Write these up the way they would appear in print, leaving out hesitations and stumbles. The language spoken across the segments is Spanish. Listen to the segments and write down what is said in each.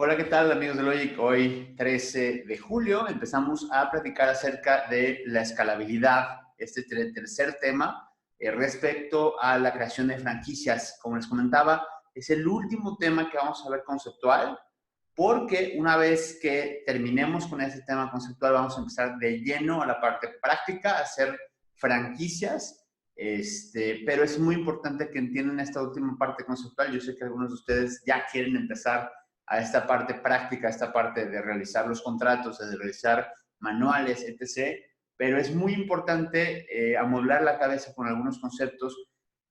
Hola, ¿qué tal amigos de Logic? Hoy, 13 de julio, empezamos a platicar acerca de la escalabilidad, este tercer tema respecto a la creación de franquicias. Como les comentaba, es el último tema que vamos a ver conceptual, porque una vez que terminemos con este tema conceptual, vamos a empezar de lleno a la parte práctica, a hacer franquicias, pero es muy importante que entiendan esta última parte conceptual. Yo sé que algunos de ustedes ya quieren empezar a esta parte práctica, a esta parte de realizar los contratos, de realizar manuales, etc. Pero es muy importante amueblar la cabeza con algunos conceptos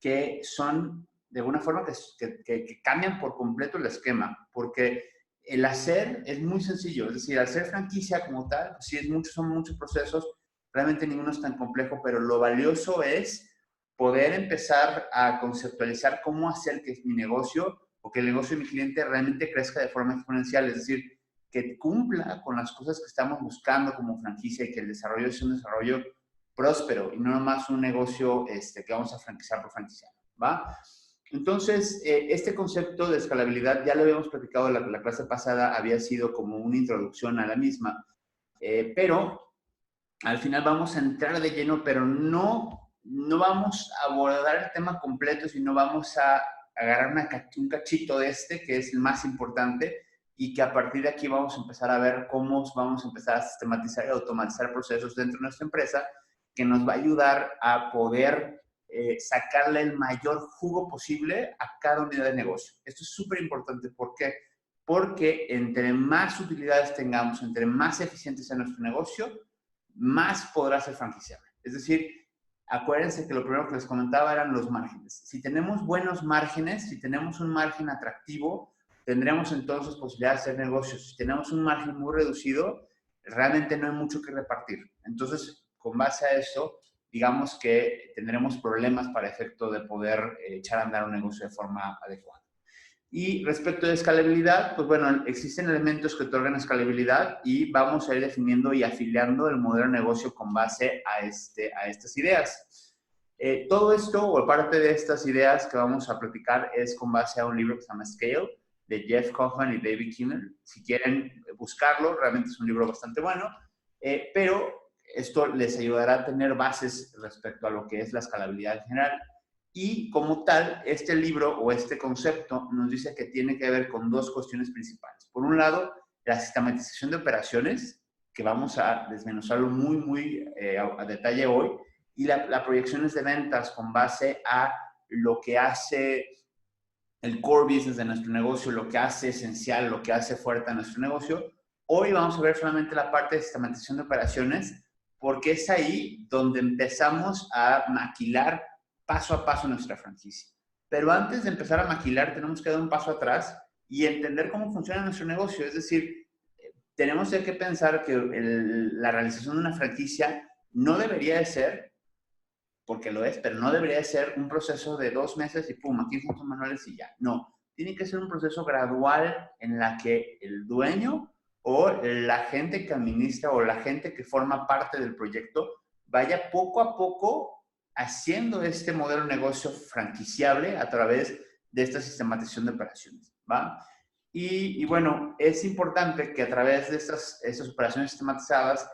que son de alguna forma que cambian por completo el esquema, porque el hacer es muy sencillo, es decir, al ser franquicia como tal, pues sí, son muchos procesos, realmente ninguno es tan complejo, pero lo valioso es poder empezar a conceptualizar cómo hacer que mi negocio o que el negocio de mi cliente realmente crezca de forma exponencial, es decir, que cumpla con las cosas que estamos buscando como franquicia y que el desarrollo sea un desarrollo próspero y no nomás un negocio que vamos a franquiciar por franquiciar, ¿va? Entonces, este concepto de escalabilidad ya lo habíamos platicado en la clase pasada, había sido como una introducción a la misma, pero al final vamos a entrar de lleno, pero no vamos a abordar el tema completo, sino vamos a agarrar un cachito de que es el más importante, y que a partir de aquí vamos a empezar a ver cómo vamos a empezar a sistematizar y automatizar procesos dentro de nuestra empresa, que nos va a ayudar a poder sacarle el mayor jugo posible a cada unidad de negocio. Esto es súper importante. ¿Por qué? Porque entre más utilidades tengamos, entre más eficiente sea nuestro negocio, más podrá ser franquiciable. Es decir, acuérdense que lo primero que les comentaba eran los márgenes. Si tenemos buenos márgenes, si tenemos un margen atractivo, tendremos entonces posibilidad de hacer negocios. Si tenemos un margen muy reducido, realmente no hay mucho que repartir. Entonces, con base a eso, digamos que tendremos problemas para efecto de poder echar a andar un negocio de forma adecuada. Y respecto de escalabilidad, pues bueno, existen elementos que otorgan escalabilidad y vamos a ir definiendo y afiliando el modelo de negocio con base a estas ideas. Todo esto, o parte de estas ideas que vamos a platicar, es con base a un libro que se llama Scale, de Jeff Kaufman y David Kimmel. Si quieren buscarlo, realmente es un libro bastante bueno, pero esto les ayudará a tener bases respecto a lo que es la escalabilidad en general. Y como tal, este libro o este concepto nos dice que tiene que ver con dos cuestiones principales. Por un lado, la sistematización de operaciones, que vamos a desmenuzarlo muy a detalle hoy, y la proyecciones de ventas con base a lo que hace el core business de nuestro negocio, lo que hace esencial, lo que hace fuerte a nuestro negocio. Hoy vamos a ver solamente la parte de sistematización de operaciones, porque es ahí donde empezamos a maquilar paso a paso nuestra franquicia. Pero antes de empezar a maquilar, tenemos que dar un paso atrás y entender cómo funciona nuestro negocio. Es decir, tenemos que pensar que la realización de una franquicia no debería de ser, porque lo es, pero no debería de ser un proceso de 2 meses y pum, aquí juntos manuales y ya. No, tiene que ser un proceso gradual en la que el dueño o la gente que administra o la gente que forma parte del proyecto vaya poco a poco haciendo este modelo de negocio franquiciable a través de esta sistematización de operaciones, ¿va? Y bueno, es importante que a través de estas operaciones sistematizadas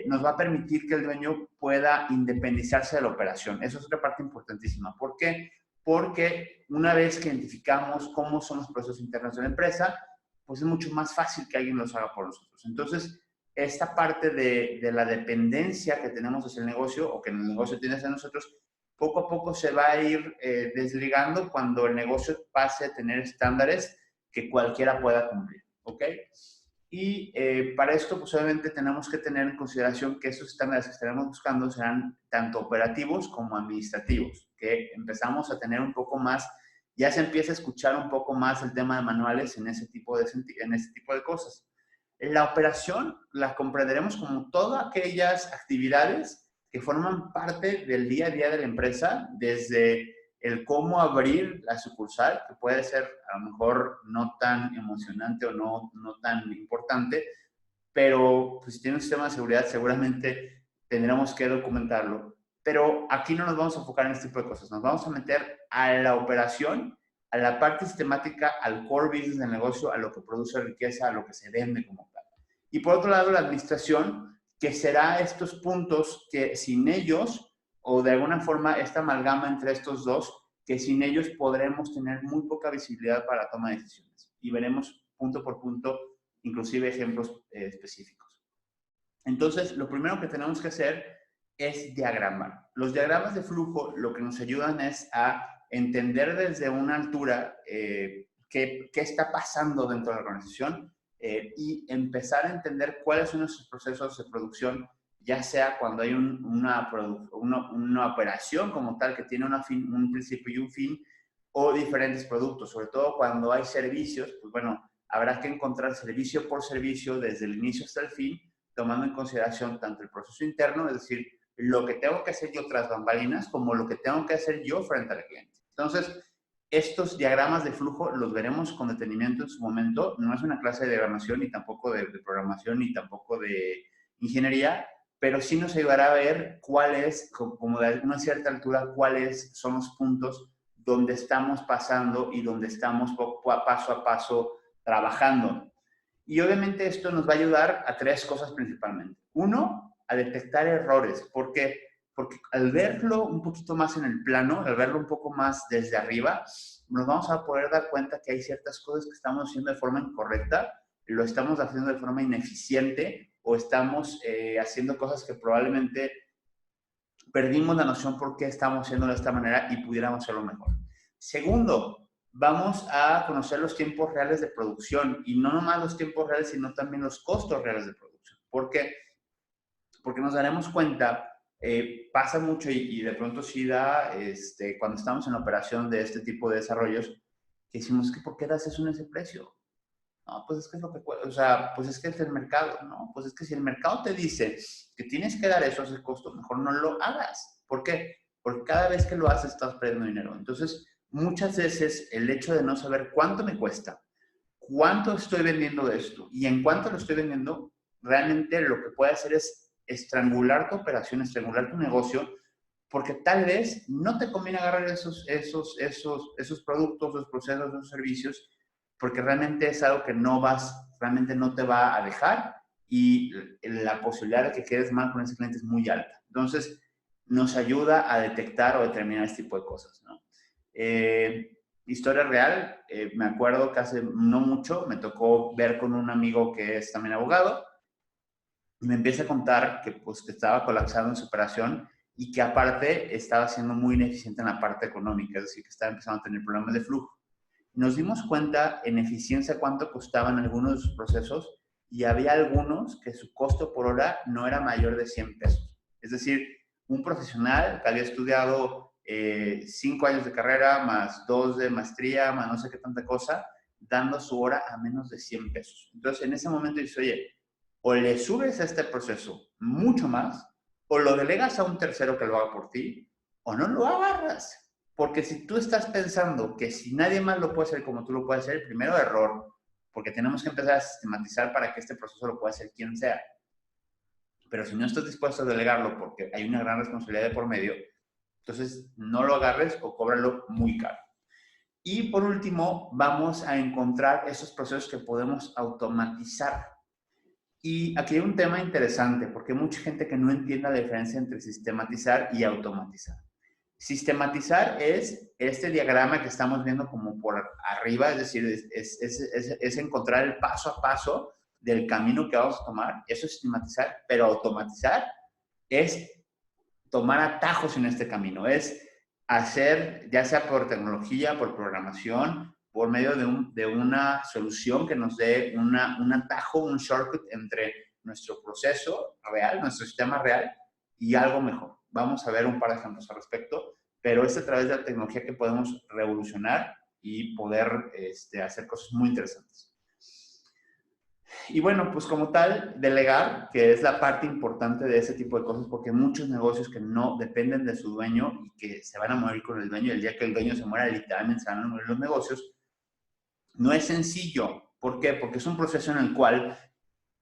nos va a permitir que el dueño pueda independizarse de la operación. Eso es otra parte importantísima. ¿Por qué? Porque una vez que identificamos cómo son los procesos internos de la empresa, pues es mucho más fácil que alguien los haga por nosotros. Entonces, esta parte de la dependencia que tenemos hacia el negocio o que el negocio tiene hacia nosotros, poco a poco se va a ir desligando cuando el negocio pase a tener estándares que cualquiera pueda cumplir. ¿Ok? Y para esto, pues obviamente tenemos que tener en consideración que esos estándares que estaremos buscando serán tanto operativos como administrativos, que empezamos a tener un poco más, ya se empieza a escuchar un poco más el tema de manuales en ese tipo de cosas. La operación la comprenderemos como todas aquellas actividades que forman parte del día a día de la empresa, desde el cómo abrir la sucursal, que puede ser a lo mejor no tan emocionante o no tan importante, pero pues, si tiene un sistema de seguridad seguramente tendremos que documentarlo. Pero aquí no nos vamos a enfocar en este tipo de cosas, nos vamos a meter a la operación a la parte sistemática, al core business del negocio, a lo que produce riqueza, a lo que se vende como tal. Y por otro lado, la administración, que será estos puntos que sin ellos, o de alguna forma esta amalgama entre estos dos, que sin ellos podremos tener muy poca visibilidad para la toma de decisiones. Y veremos punto por punto, inclusive ejemplos específicos. Entonces, lo primero que tenemos que hacer es diagramar. Los diagramas de flujo lo que nos ayudan es a entender desde una altura qué está pasando dentro de la organización y empezar a entender cuáles son nuestros procesos de producción, ya sea cuando hay una operación como tal que tiene un principio y un fin, o diferentes productos, sobre todo cuando hay servicios, pues bueno, habrá que encontrar servicio por servicio desde el inicio hasta el fin, tomando en consideración tanto el proceso interno, es decir, lo que tengo que hacer yo tras bambalinas, como lo que tengo que hacer yo frente al cliente. Entonces, estos diagramas de flujo los veremos con detenimiento en su momento. No es una clase de diagramación, ni tampoco de programación, ni tampoco de ingeniería, pero sí nos ayudará a ver cuál es, como de una cierta altura, cuáles son los puntos donde estamos pasando y donde estamos paso a paso trabajando. Y obviamente esto nos va a ayudar a tres cosas principalmente. Uno, a detectar errores. ¿Por qué? Porque al verlo un poquito más en el plano, al verlo un poco más desde arriba, nos vamos a poder dar cuenta que hay ciertas cosas que estamos haciendo de forma incorrecta, lo estamos haciendo de forma ineficiente o estamos haciendo cosas que probablemente perdimos la noción por qué estamos haciéndolo de esta manera y pudiéramos hacerlo mejor. Segundo, vamos a conocer los tiempos reales de producción y no nomás los tiempos reales, sino también los costos reales de producción. ¿Por qué? Porque nos daremos cuenta, pasa mucho y de pronto sí da, cuando estamos en la operación de este tipo de desarrollos, que decimos, ¿por qué das eso en ese precio? No, pues es que es lo que, o sea, pues es que es el mercado, ¿no? Pues es que si el mercado te dice que tienes que dar eso a ese costo, mejor no lo hagas. ¿Por qué? Porque cada vez que lo haces estás perdiendo dinero. Entonces, muchas veces el hecho de no saber cuánto me cuesta, cuánto estoy vendiendo de esto y en cuánto lo estoy vendiendo, realmente lo que puede hacer es estrangular tu operación, estrangular tu negocio, porque tal vez no te conviene agarrar esos productos, esos procesos, esos servicios, porque realmente es algo que realmente no te va a dejar y la posibilidad de que quedes mal con ese cliente es muy alta. Entonces, nos ayuda a detectar o determinar este tipo de cosas, ¿no? Historia real, me acuerdo que hace no mucho me tocó ver con un amigo que es también abogado y me empieza a contar que, pues, que estaba colapsando en su operación y que aparte estaba siendo muy ineficiente en la parte económica, es decir, que estaba empezando a tener problemas de flujo. Nos dimos cuenta en eficiencia cuánto costaban algunos de sus procesos y había algunos que su costo por hora no era mayor de 100 pesos. Es decir, un profesional que había estudiado 5 años de carrera, más 2 de maestría, más no sé qué tanta cosa, dando su hora a menos de 100 pesos. Entonces, en ese momento dice, oye, o le subes a este proceso mucho más, o lo delegas a un tercero que lo haga por ti, o no lo agarras. Porque si tú estás pensando que si nadie más lo puede hacer como tú lo puedes hacer, primero error, porque tenemos que empezar a sistematizar para que este proceso lo pueda hacer quien sea. Pero si no estás dispuesto a delegarlo porque hay una gran responsabilidad de por medio, entonces no lo agarres o cóbralo muy caro. Y por último, vamos a encontrar esos procesos que podemos automatizar. Y aquí hay un tema interesante, porque hay mucha gente que no entiende la diferencia entre sistematizar y automatizar. Sistematizar es este diagrama que estamos viendo como por arriba, es decir, es encontrar el paso a paso del camino que vamos a tomar. Eso es sistematizar, pero automatizar es tomar atajos en este camino, es hacer, ya sea por tecnología, por programación, por medio de una solución que nos dé un atajo, un shortcut entre nuestro proceso real, nuestro sistema real y algo mejor. Vamos a ver un par de ejemplos al respecto, pero es a través de la tecnología que podemos revolucionar y poder hacer cosas muy interesantes. Y bueno, pues como tal, delegar, que es la parte importante de ese tipo de cosas, porque hay muchos negocios que no dependen de su dueño y que se van a morir con el dueño, y el día que el dueño se muera, literalmente se van a morir los negocios. No es sencillo. ¿Por qué? Porque es un proceso en el cual,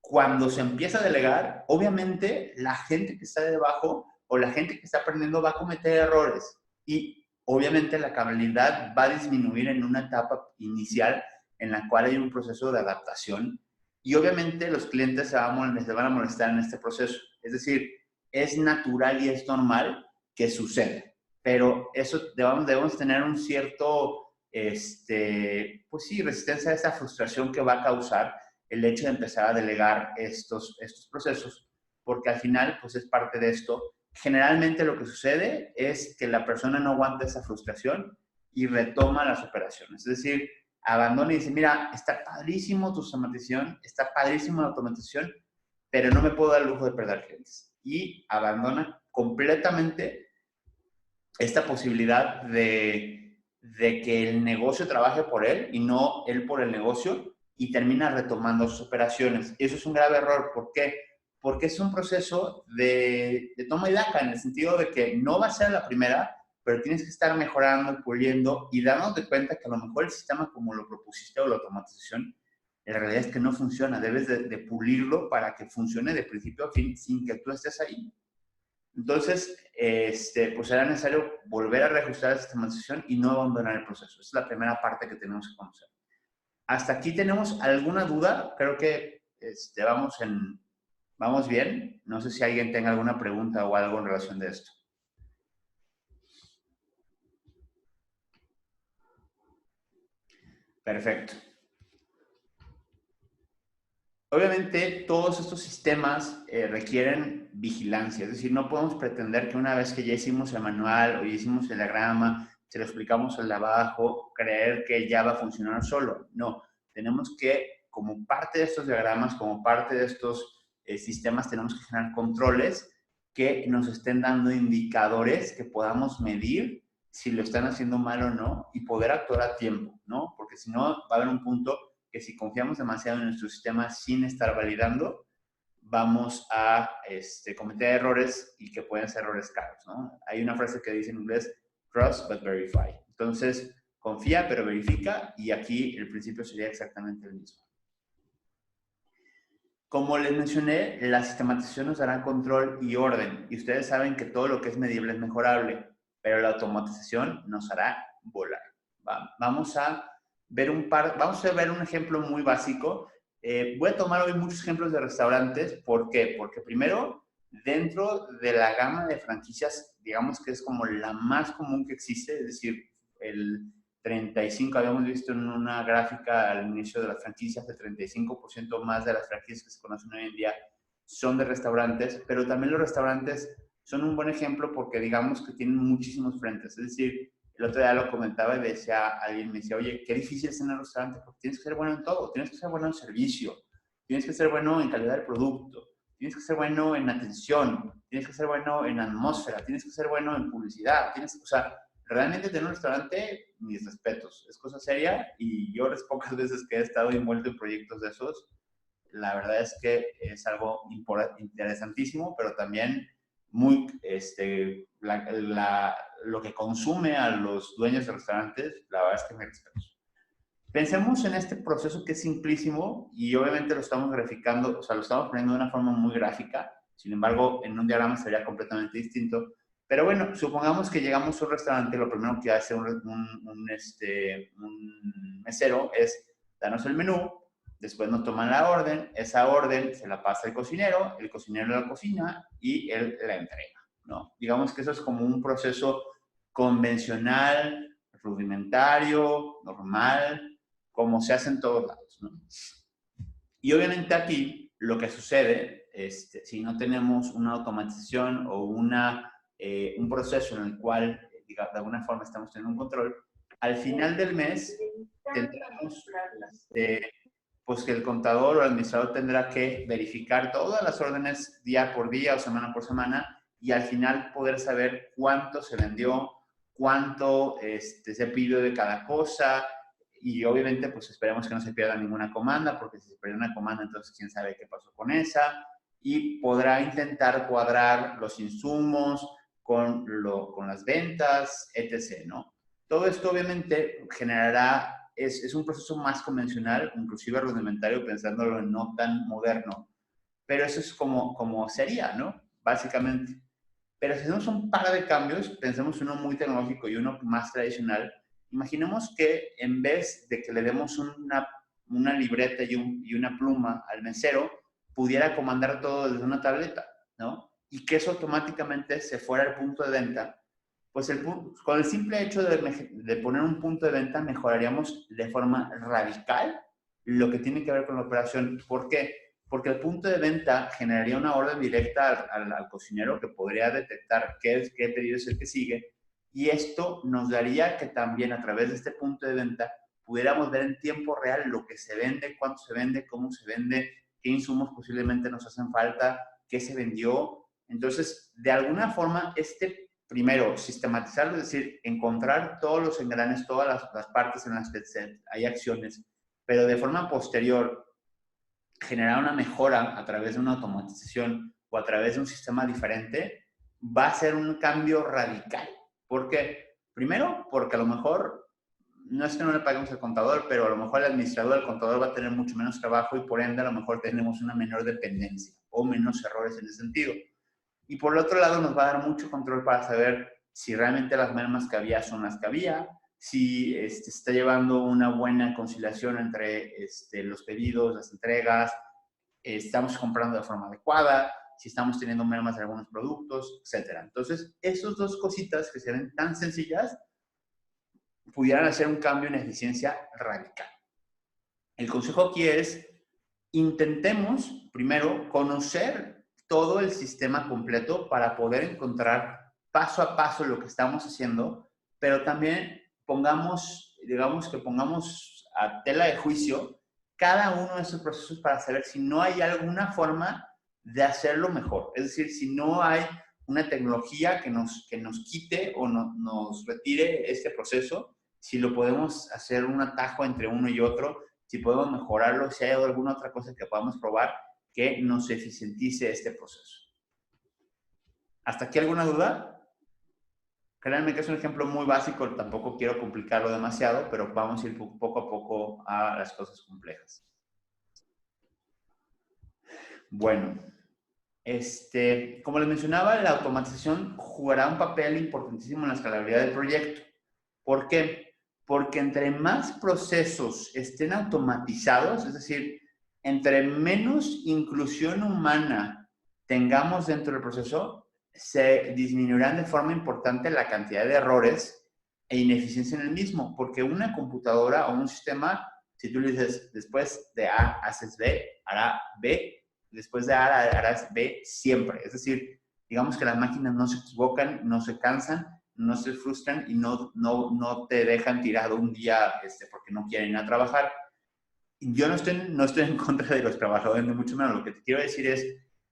cuando se empieza a delegar, obviamente la gente que está debajo o la gente que está aprendiendo va a cometer errores. Y obviamente la calidad va a disminuir en una etapa inicial en la cual hay un proceso de adaptación y obviamente los clientes se van a molestar en este proceso. Es decir, es natural y es normal que suceda, pero eso debemos tener un cierto, pues sí, resistencia a esa frustración que va a causar el hecho de empezar a delegar estos procesos, porque al final, pues es parte de esto. Generalmente lo que sucede es que la persona no aguanta esa frustración y retoma las operaciones. Es decir, abandona y dice, mira, está padrísimo tu automatización, está padrísimo la automatización, pero no me puedo dar el lujo de perder clientes. Y abandona completamente esta posibilidad de que el negocio trabaje por él y no él por el negocio y termina retomando sus operaciones. Eso es un grave error. ¿Por qué? Porque es un proceso de toma y daca, en el sentido de que no va a ser la primera, pero tienes que estar mejorando, puliendo y dándote cuenta que a lo mejor el sistema como lo propusiste o la automatización, en realidad es que no funciona. Debes de pulirlo para que funcione de principio a fin sin que tú estés ahí. Entonces, pues era necesario volver a reajustar la sistematización y no abandonar el proceso. Esa es la primera parte que tenemos que conocer. ¿Hasta aquí tenemos alguna duda? Creo que vamos bien. No sé si alguien tenga alguna pregunta o algo en relación de esto. Perfecto. Obviamente, todos estos sistemas requieren vigilancia, es decir, no podemos pretender que una vez que ya hicimos el manual o ya hicimos el diagrama, se lo explicamos al de abajo, creer que ya va a funcionar solo. No, tenemos que, como parte de estos diagramas, como parte de estos sistemas, tenemos que generar controles que nos estén dando indicadores que podamos medir si lo están haciendo mal o no y poder actuar a tiempo, ¿no? Porque si no, va a haber un punto que si confiamos demasiado en nuestro sistema sin estar validando, vamos a cometer errores y que pueden ser errores caros, ¿no? Hay una frase que dice en inglés, trust but verify. Entonces, confía pero verifica y aquí el principio sería exactamente el mismo. Como les mencioné, la sistematización nos dará control y orden y ustedes saben que todo lo que es medible es mejorable, pero la automatización nos hará volar. Vamos a ver un ejemplo muy básico. Voy a tomar hoy muchos ejemplos de restaurantes. ¿Por qué? Porque primero, dentro de la gama de franquicias, digamos que es como la más común que existe, es decir, el 35, habíamos visto en una gráfica al inicio de las franquicias, el 35% más de las franquicias que se conocen hoy en día son de restaurantes, pero también los restaurantes son un buen ejemplo porque digamos que tienen muchísimos frentes. Es decir, el otro día lo comentaba y alguien me decía, oye, qué difícil es tener restaurante porque tienes que ser bueno en todo, tienes que ser bueno en servicio, tienes que ser bueno en calidad del producto, tienes que ser bueno en atención, tienes que ser bueno en atmósfera, tienes que ser bueno en publicidad, o sea, realmente tener un restaurante, mis respetos, es cosa seria y yo las pocas veces que he estado envuelto en proyectos de esos, la verdad es que es algo interesantísimo, pero también muy, lo que consume a los dueños de restaurantes, la verdad es que me respeto. Pensemos en este proceso que es simplísimo y obviamente lo estamos graficando, o sea, lo estamos poniendo de una forma muy gráfica, sin embargo, en un diagrama sería completamente distinto. Pero bueno, supongamos que llegamos a un restaurante, lo primero que hace un mesero es darnos el menú, después nos toman la orden, esa orden se la pasa al cocinero, el cocinero la cocina y él la entrega, ¿no? Digamos que eso es como un proceso convencional, rudimentario, normal, como se hace en todos lados, ¿no? Y obviamente aquí lo que sucede, si no tenemos una automatización o un proceso en el cual, digamos, de alguna forma estamos teniendo un control, al final del mes tendremos pues que el contador o el administrador tendrá que verificar todas las órdenes día por día o semana por semana y al final poder saber cuánto se vendió, cuánto se pidió de cada cosa y obviamente pues esperemos que no se pierda ninguna comanda porque si se pierde una comanda entonces quién sabe qué pasó con esa y podrá intentar cuadrar los insumos con las ventas, etc., ¿no? Todo esto obviamente generará es un proceso más convencional, inclusive rudimentario, pensándolo no tan moderno. Pero eso es como sería, ¿no? Básicamente. Pero si hacemos un par de cambios, pensemos uno muy tecnológico y uno más tradicional, imaginemos que en vez de que le demos una libreta y una pluma al mesero, pudiera comandar todo desde una tableta, ¿no? Y que eso automáticamente se fuera al punto de venta. Pues con el simple hecho de poner un punto de venta mejoraríamos de forma radical lo que tiene que ver con la operación. ¿Por qué? Porque el punto de venta generaría una orden directa al cocinero que podría detectar qué pedido es el que sigue, y esto nos daría que también a través de este punto de venta pudiéramos ver en tiempo real lo que se vende, cuánto se vende, cómo se vende, qué insumos posiblemente nos hacen falta, qué se vendió. Entonces, de alguna forma, primero, sistematizarlo, es decir, encontrar todos los engranes, todas las partes en las que hay acciones, pero de forma posterior, generar una mejora a través de una automatización o a través de un sistema diferente, va a ser un cambio radical. ¿Por qué? Primero, porque a lo mejor, no es que no le paguemos al contador, pero a lo mejor el administrador del contador va a tener mucho menos trabajo y por ende a lo mejor tenemos una menor dependencia o menos errores en ese sentido. Y por el otro lado nos va a dar mucho control para saber si realmente las mermas que había son las que había, si se está llevando una buena conciliación entre los pedidos, las entregas, estamos comprando de forma adecuada, si estamos teniendo mermas de algunos productos, etc. Entonces, esas dos cositas que se ven tan sencillas pudieran hacer un cambio en eficiencia radical. El consejo aquí es, intentemos primero conocer todo el sistema completo para poder encontrar paso a paso lo que estamos haciendo, pero también digamos que pongamos a tela de juicio cada uno de esos procesos para saber si no hay alguna forma de hacerlo mejor. Es decir, si no hay una tecnología que nos quite o nos retire este proceso, si lo podemos hacer un atajo entre uno y otro, si podemos mejorarlo, si hay alguna otra cosa que podamos probar que nos eficientice este proceso. ¿Hasta aquí alguna duda? Créanme que es un ejemplo muy básico, tampoco quiero complicarlo demasiado, pero vamos a ir poco a poco a las cosas complejas. Bueno, como les mencionaba, la automatización jugará un papel importantísimo en la escalabilidad del proyecto. ¿Por qué? Porque entre más procesos estén automatizados, es decir, entre menos inclusión humana tengamos dentro del proceso, se disminuirán de forma importante la cantidad de errores e ineficiencia en el mismo, porque una computadora o un sistema, si tú le dices, después de A haces B, hará B, después de A harás B siempre. Es decir, digamos que las máquinas no se equivocan, no se cansan, no se frustran y no te dejan tirado un día porque no quieren ir a trabajar. Yo no estoy en contra de los trabajadores, ni mucho menos. Lo que te quiero decir es,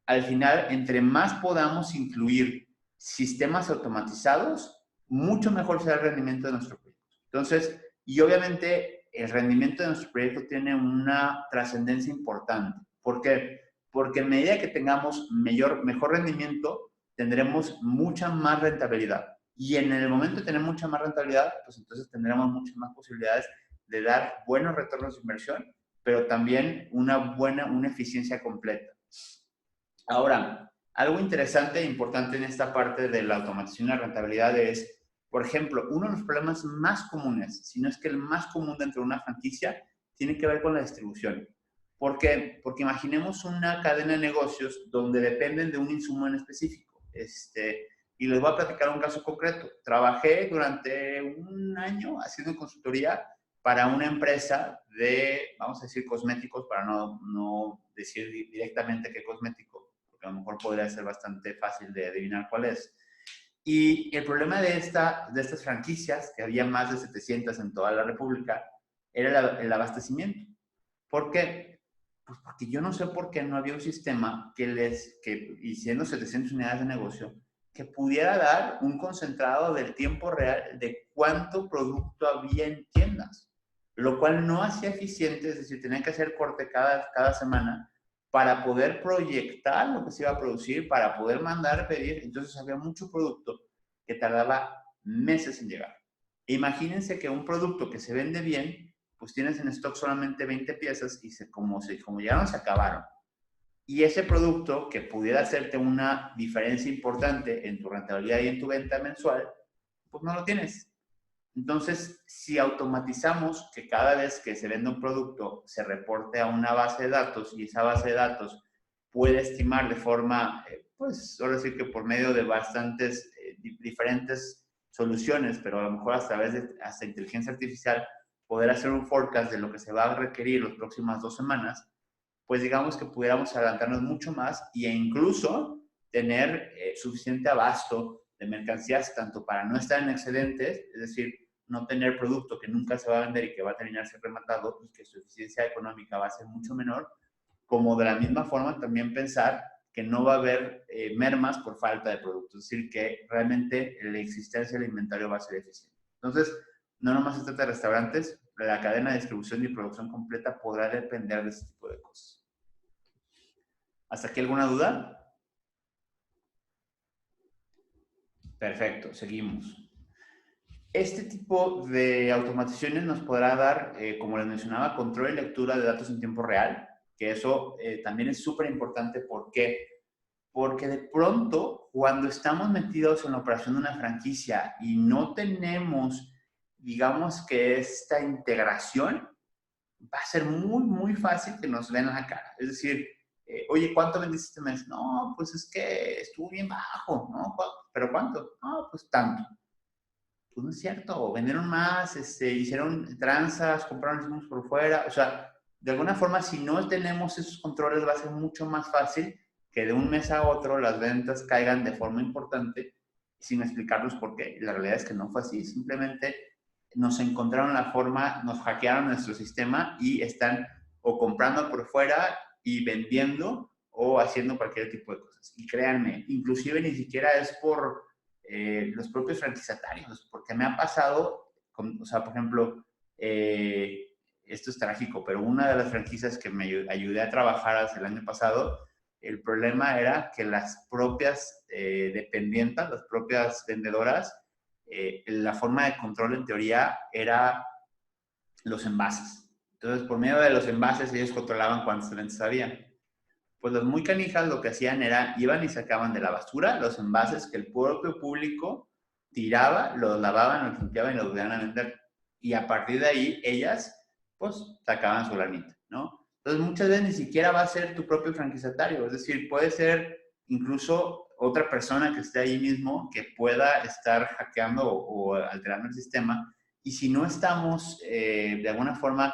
al final, entre más podamos incluir sistemas automatizados, mucho mejor será el rendimiento de nuestro proyecto. Entonces, y obviamente el rendimiento de nuestro proyecto tiene una trascendencia importante. ¿Por qué? Porque en medida que tengamos mejor rendimiento, tendremos mucha más rentabilidad. Y en el momento de tener mucha más rentabilidad, pues entonces tendremos muchas más posibilidades de dar buenos retornos de inversión, pero también una eficiencia completa. Ahora, algo interesante e importante en esta parte de la automatización y la rentabilidad es, por ejemplo, uno de los problemas más comunes, si no es que el más común dentro de una franquicia, tiene que ver con la distribución. ¿Por qué? Porque imaginemos una cadena de negocios donde dependen de un insumo en específico. Y les voy a platicar un caso concreto. Trabajé durante un año haciendo consultoría para una empresa de, vamos a decir, cosméticos, para no decir directamente qué cosmético, porque a lo mejor podría ser bastante fácil de adivinar cuál es. Y el problema de estas franquicias, que había más de 700 en toda la República, era el abastecimiento. ¿Por qué? Pues porque yo no sé por qué no había un sistema y siendo 700 unidades de negocio, que pudiera dar un concentrado del tiempo real de cuánto producto había en tiendas, lo cual no hacía eficiente, es decir, tenía que hacer corte cada semana para poder proyectar lo que se iba a producir, para poder mandar, pedir. Entonces había mucho producto que tardaba meses en llegar. Imagínense que un producto que se vende bien, pues tienes en stock solamente 20 piezas y como ya no se acabaron. Y ese producto que pudiera hacerte una diferencia importante en tu rentabilidad y en tu venta mensual, pues no lo tienes. Entonces, si automatizamos que cada vez que se vende un producto se reporte a una base de datos y esa base de datos puede estimar de forma, pues ahora sí que por medio de bastantes diferentes soluciones, pero a lo mejor a través de hasta inteligencia artificial, poder hacer un forecast de lo que se va a requerir las próximas 2 semanas, pues digamos que pudiéramos adelantarnos mucho más e incluso tener suficiente abasto de mercancías, tanto para no estar en excedentes, es decir, no tener producto que nunca se va a vender y que va a terminarse rematado y que su eficiencia económica va a ser mucho menor, como de la misma forma también pensar que no va a haber mermas por falta de productos, es decir, que realmente la existencia del inventario va a ser eficiente. Entonces, no nomás se trata de restaurantes, la cadena de distribución y producción completa podrá depender de este tipo de cosas. ¿Hasta aquí alguna duda? Perfecto, seguimos. Este tipo de automatizaciones nos podrá dar, como les mencionaba, control y lectura de datos en tiempo real, que eso también es súper importante. ¿Por qué? Porque de pronto, cuando estamos metidos en la operación de una franquicia y no tenemos, digamos que esta integración, va a ser muy, muy fácil que nos den la cara. Es decir, oye, ¿cuánto vendiste este mes? No, pues es que estuvo bien bajo, ¿no? ¿Pero cuánto? No, pues tanto. Pues no es cierto, vendieron más, hicieron tranzas, compraron insumos por fuera. O sea, de alguna forma, si no tenemos esos controles, va a ser mucho más fácil que de un mes a otro las ventas caigan de forma importante sin explicarnos por qué. La realidad es que no fue así, simplemente nos encontraron la forma, nos hackearon nuestro sistema y están o comprando por fuera y vendiendo o haciendo cualquier tipo de cosas. Y créanme, inclusive ni siquiera es por los propios franquiciatarios, porque me ha pasado, o sea, por ejemplo, esto es trágico, pero una de las franquicias que me ayudé a trabajar hace el año pasado, el problema era que las propias dependientas, las propias vendedoras, la forma de control en teoría era los envases. Entonces, por medio de los envases, ellos controlaban cuántas ventas había. Pues los muy canijas lo que hacían era, iban y sacaban de la basura los envases que el propio público tiraba, los lavaban, los limpiaban y los volvían a vender. Y a partir de ahí, ellas, pues, sacaban su lanita, ¿no? Entonces, muchas veces ni siquiera va a ser tu propio franquiciatario. Es decir, puede ser incluso otra persona que esté ahí mismo que pueda estar hackeando o alterando el sistema. Y si no estamos, de alguna forma,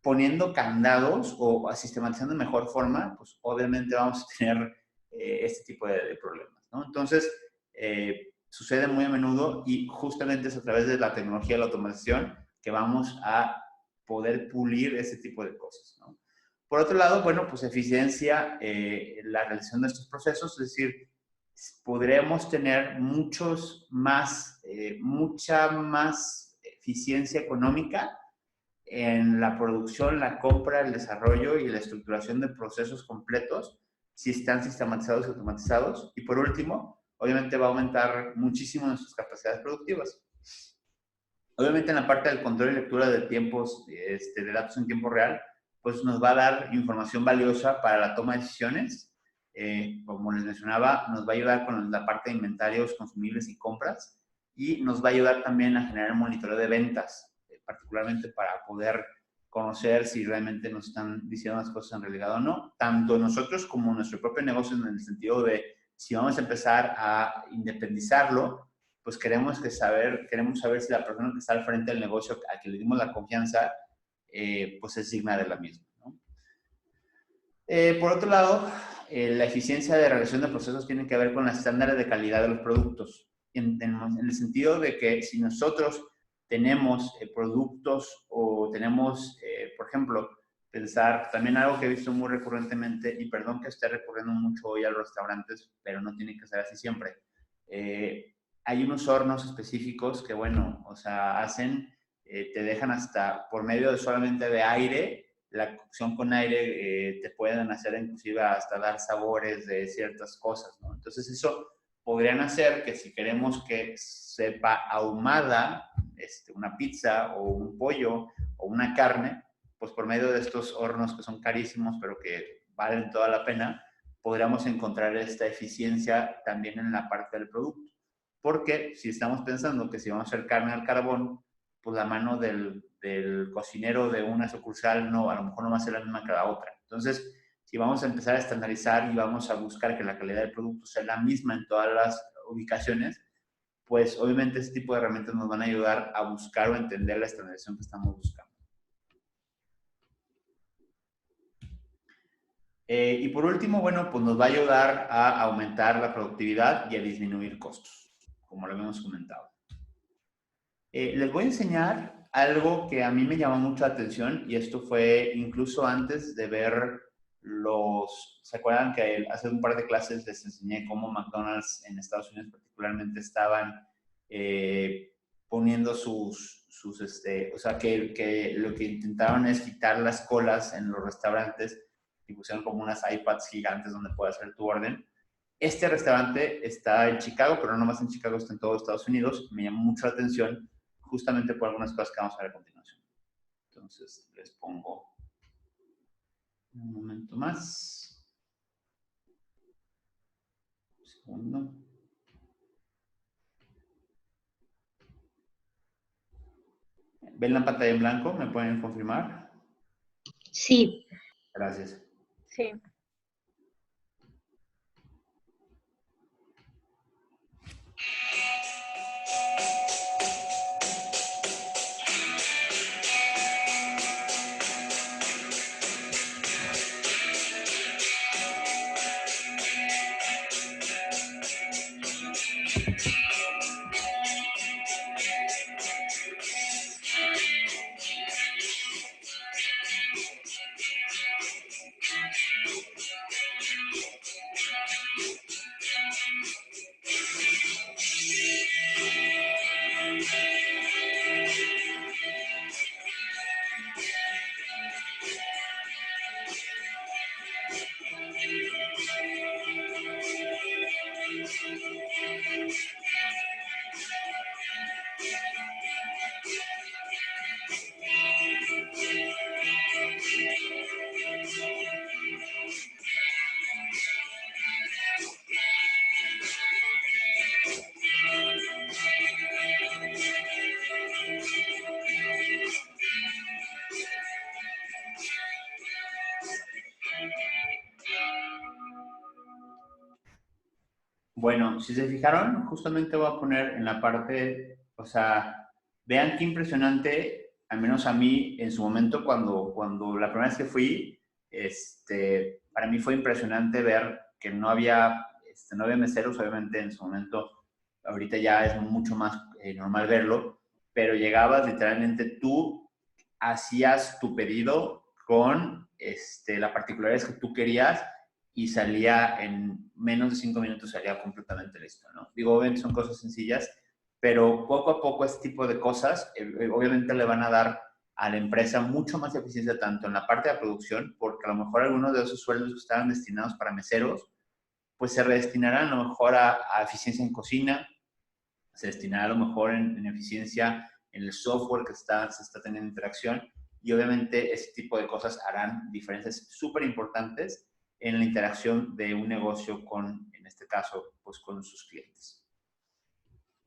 poniendo candados o sistematizando de mejor forma, pues obviamente vamos a tener este tipo de problemas, ¿no? Entonces, sucede muy a menudo y justamente es a través de la tecnología de la automatización que vamos a poder pulir ese tipo de cosas, ¿no? Por otro lado, bueno, pues eficiencia, la realización de estos procesos, es decir, podremos tener mucha más eficiencia económica en la producción, la compra, el desarrollo y la estructuración de procesos completos si están sistematizados y automatizados. Y por último, obviamente va a aumentar muchísimo nuestras capacidades productivas. Obviamente en la parte del control y lectura de tiempos, de datos en tiempo real, pues nos va a dar información valiosa para la toma de decisiones. Como les mencionaba, nos va a ayudar con la parte de inventarios, consumibles y compras. Y nos va a ayudar también a generar un monitoreo de ventas, particularmente para poder conocer si realmente nos están diciendo las cosas en realidad o no. Tanto nosotros como nuestro propio negocio, en el sentido de si vamos a empezar a independizarlo, pues queremos saber si la persona que está al frente del negocio, a quien le dimos la confianza, pues es digna de la misma, ¿no? Por otro lado, la eficiencia de realización de procesos tiene que ver con los estándares de calidad de los productos, en el sentido de que si nosotros tenemos productos o tenemos, por ejemplo, pensar, también algo que he visto muy recurrentemente, y perdón que esté recurriendo mucho hoy a los restaurantes, pero no tiene que ser así siempre. Hay unos hornos específicos que, bueno, o sea, te dejan hasta por medio de solamente de aire, la cocción con aire, te pueden hacer inclusive hasta dar sabores de ciertas cosas, ¿no? Entonces eso podrían hacer que si queremos que sepa ahumada una pizza o un pollo o una carne, pues por medio de estos hornos que son carísimos, pero que valen toda la pena, podríamos encontrar esta eficiencia también en la parte del producto. Porque si estamos pensando que si vamos a hacer carne al carbón, pues la mano del cocinero de una sucursal no, a lo mejor no va a ser la misma que la otra. Entonces, si vamos a empezar a estandarizar y vamos a buscar que la calidad del producto sea la misma en todas las ubicaciones, pues obviamente este tipo de herramientas nos van a ayudar a buscar o entender la estandarización que estamos buscando. Y por último, bueno, pues nos va a ayudar a aumentar la productividad y a disminuir costos, como lo habíamos comentado. Les voy a enseñar algo que a mí me llamó mucho la atención y esto fue incluso antes de ver ¿se acuerdan que hace un par de clases les enseñé cómo McDonald's en Estados Unidos particularmente estaban poniendo o sea, que lo que intentaron es quitar las colas en los restaurantes y pusieron como unas iPads gigantes donde puedes hacer tu orden? Este restaurante está en Chicago, pero no nomás en Chicago, está en todo Estados Unidos. Me llamó mucho la atención justamente por algunas cosas que vamos a ver a continuación. Entonces, les pongo un momento más. Un segundo. ¿Ven la pantalla en blanco? ¿Me pueden confirmar? Sí. Gracias. Sí. Bueno, si se fijaron, justamente voy a poner en la parte, o sea, vean qué impresionante, al menos a mí en su momento cuando la primera vez que fui, para mí fue impresionante ver que no había meseros, obviamente en su momento, ahorita ya es mucho más normal verlo, pero llegabas literalmente tú, hacías tu pedido con la particularidad que tú querías y salía en menos de 5 minutos, salía completamente listo, ¿no? Digo, obviamente son cosas sencillas, pero poco a poco este tipo de cosas obviamente le van a dar a la empresa mucho más eficiencia tanto en la parte de la producción, porque a lo mejor algunos de esos sueldos que estaban destinados para meseros, pues se redestinarán a lo mejor a eficiencia en cocina, se destinará a lo mejor en eficiencia en el software que se está teniendo interacción y obviamente ese tipo de cosas harán diferencias súper importantes en la interacción de un negocio con, en este caso, pues con sus clientes.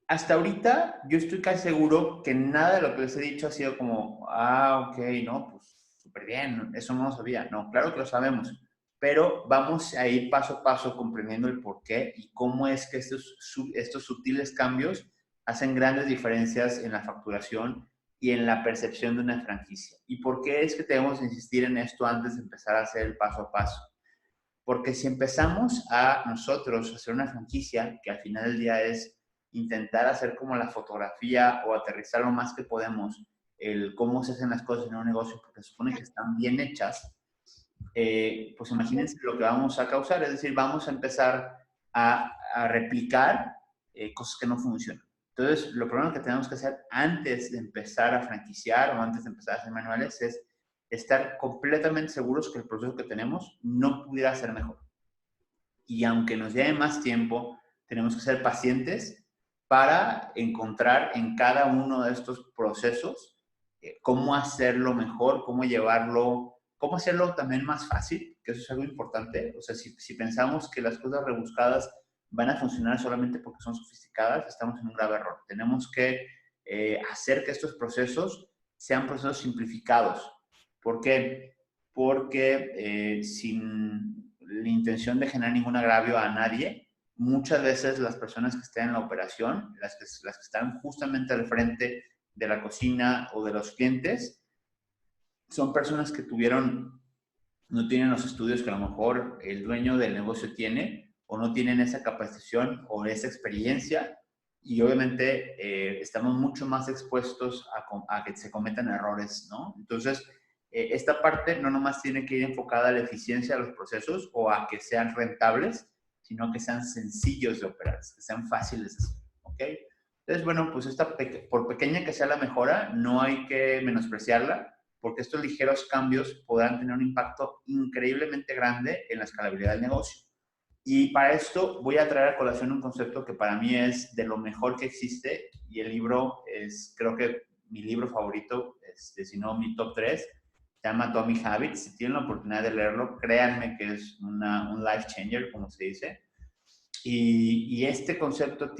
Hasta ahorita yo estoy casi seguro que nada de lo que les he dicho ha sido como, ok, no, pues súper bien, eso no lo sabía. No, claro que lo sabemos, pero vamos a ir paso a paso comprendiendo el por qué y cómo es que estos sutiles cambios hacen grandes diferencias en la facturación y en la percepción de una franquicia. ¿Y por qué es que tenemos que insistir en esto antes de empezar a hacer el paso a paso? Porque si empezamos a nosotros hacer una franquicia, que al final del día es intentar hacer como la fotografía o aterrizar lo más que podemos el cómo se hacen las cosas en un negocio, porque se supone que están bien hechas, pues imagínense lo que vamos a causar, es decir, vamos a empezar a replicar cosas que no funcionan. Entonces, lo primero que tenemos que hacer antes de empezar a franquiciar o antes de empezar a hacer manuales es estar completamente seguros que el proceso que tenemos no pudiera ser mejor. Y aunque nos lleve más tiempo, tenemos que ser pacientes para encontrar en cada uno de estos procesos cómo hacerlo mejor, cómo cómo hacerlo también más fácil, que eso es algo importante. O sea, si pensamos que las cosas rebuscadas van a funcionar solamente porque son sofisticadas, estamos en un grave error. Tenemos que hacer que estos procesos sean procesos simplificados. ¿Por qué? Porque sin la intención de generar ningún agravio a nadie, muchas veces las personas que están en la operación, las que están justamente al frente de la cocina o de los clientes, son personas que no tienen los estudios que a lo mejor el dueño del negocio tiene, o no tienen esa capacitación o esa experiencia, y obviamente estamos mucho más expuestos a que se cometan errores, ¿no? Entonces, esta parte no nomás tiene que ir enfocada a la eficiencia de los procesos o a que sean rentables, sino que sean sencillos de operar, que sean fáciles de hacer, ¿ok? Entonces, bueno, pues por pequeña que sea la mejora, no hay que menospreciarla, porque estos ligeros cambios podrán tener un impacto increíblemente grande en la escalabilidad del negocio. Y para esto voy a traer a colación un concepto que para mí es de lo mejor que existe, y el libro es, creo que mi libro favorito, si no mi top 3, se llama Atomic Habits. Si tienen la oportunidad de leerlo, créanme que es un life changer, como se dice. Y este concepto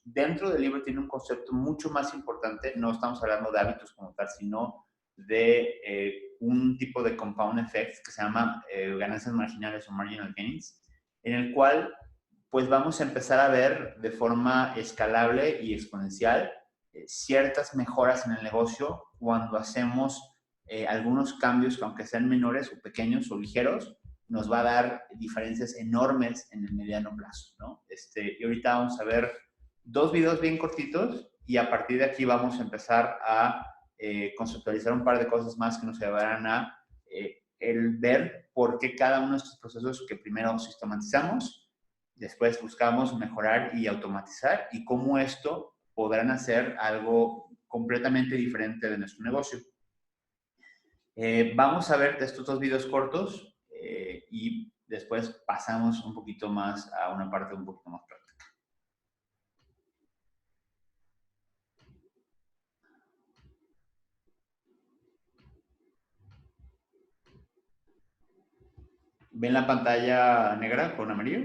dentro del libro tiene un concepto mucho más importante. No estamos hablando de hábitos como tal, sino de un tipo de compound effect que se llama ganancias marginales o marginal gains, en el cual pues vamos a empezar a ver de forma escalable y exponencial ciertas mejoras en el negocio cuando hacemos algunos cambios que, aunque sean menores o pequeños o ligeros, nos va a dar diferencias enormes en el mediano plazo, ¿no? Y ahorita vamos a ver 2 videos bien cortitos, y a partir de aquí vamos a empezar a conceptualizar un par de cosas más que nos llevarán a el ver por qué cada uno de estos procesos que primero sistematizamos, después buscamos mejorar y automatizar, y cómo esto podrán hacer algo completamente diferente de nuestro negocio. Vamos a ver estos 2 videos cortos y después pasamos un poquito más a una parte un poquito más práctica. ¿Ven la pantalla negra con amarillo?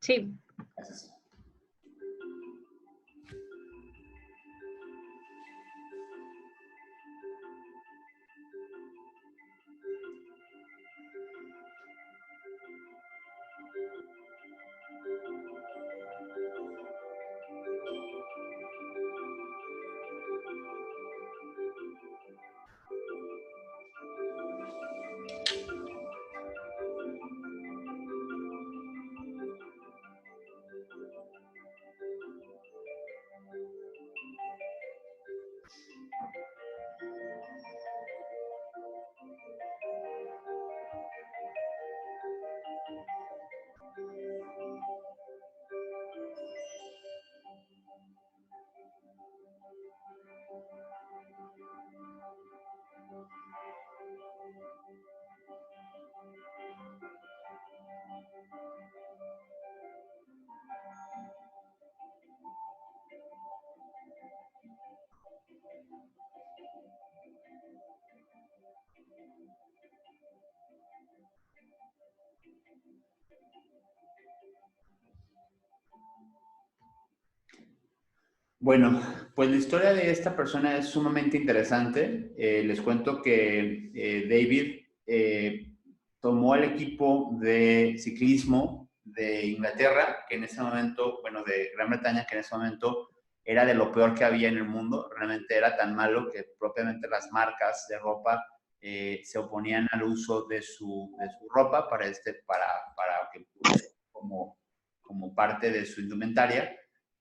Sí. Gracias. Bueno, pues la historia de esta persona es sumamente interesante. Les cuento que David tomó el equipo de ciclismo de Inglaterra, que en ese momento, bueno, de Gran Bretaña, que en ese momento era de lo peor que había en el mundo. Realmente era tan malo que propiamente las marcas de ropa se oponían al uso de su ropa para que como parte de su indumentaria.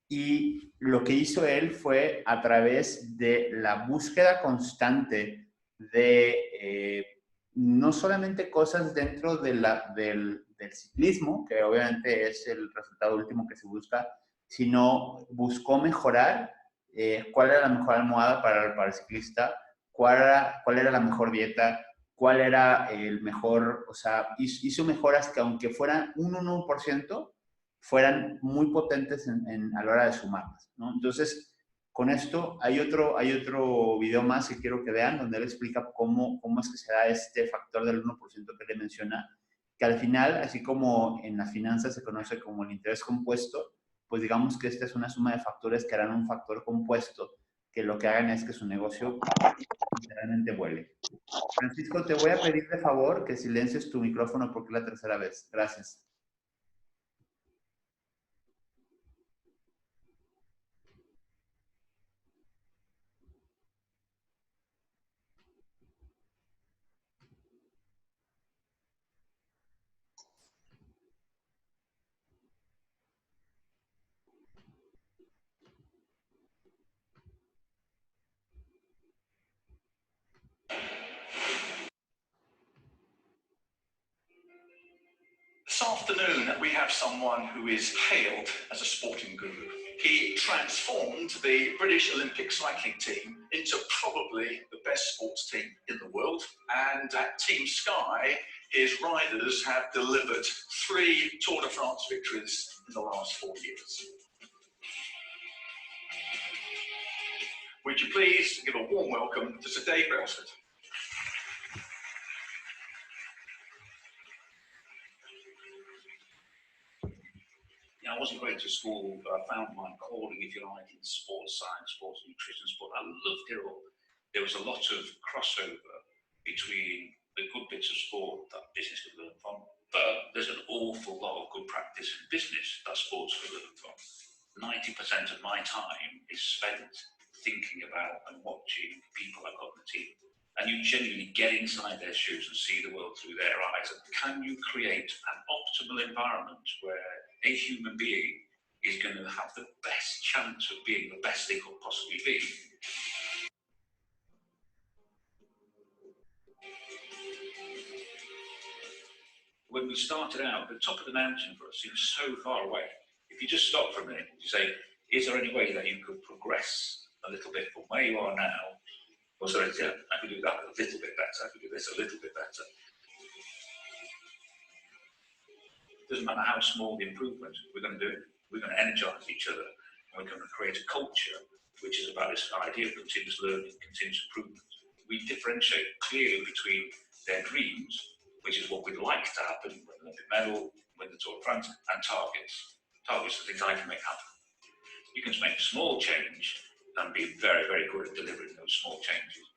Y lo que hizo él fue, a través de la búsqueda constante de no solamente cosas dentro del ciclismo, que obviamente es el resultado último que se busca, sino buscó mejorar cuál era la mejor almohada para el ciclista, cuál era la mejor dieta, cuál era el mejor, o sea, hizo mejoras que, aunque fueran un 1%, fueran muy potentes a la hora de sumarlas, ¿no? Entonces, Con esto hay otro video más que quiero que vean, donde él explica cómo es que se da este factor del 1% que le menciona, que al final, así como en las finanzas se conoce como el interés compuesto, pues digamos que esta es una suma de factores que harán un factor compuesto, que lo que hagan es que su negocio literalmente vuele. Francisco, te voy a pedir de favor que silencies tu micrófono porque es la tercera vez. Gracias. This afternoon, we have someone who is hailed as a sporting guru. He transformed the British Olympic cycling team into probably the best sports team in the world. And at Team Sky, his riders have delivered 3 Tour de France victories in the last 4 years. Would you please give a warm welcome to Sir Dave Brailsford? I wasn't going to school, but I found my calling, if you like, in sports science, sports nutrition, sport. I loved it all. There was a lot of crossover between the good bits of sport that business could learn from, but there's an awful lot of good practice in business that sports could learn from. 90% of my time is spent thinking about and watching people I've got in the team. And you genuinely get inside their shoes and see the world through their eyes. And can you create an optimal environment where a human being is going to have the best chance of being the best they could possibly be? When we started out, the top of the mountain for us seemed so far away. If you just stop for a minute, you say, is there any way that you could progress a little bit from where you are now? Or sorry, yeah, I could do that a little bit better, I could do this a little bit better. Doesn't matter how small the improvement, we're going to do it. We're going to energize each other, and we're going to create a culture which is about this idea of continuous learning, continuous improvement. We differentiate clearly between their dreams, which is what we'd like to happen, with the Olympic medal, with the Tour de France, and targets. Targets are things I can make happen. You can make small change and be very, very good at delivering those small changes.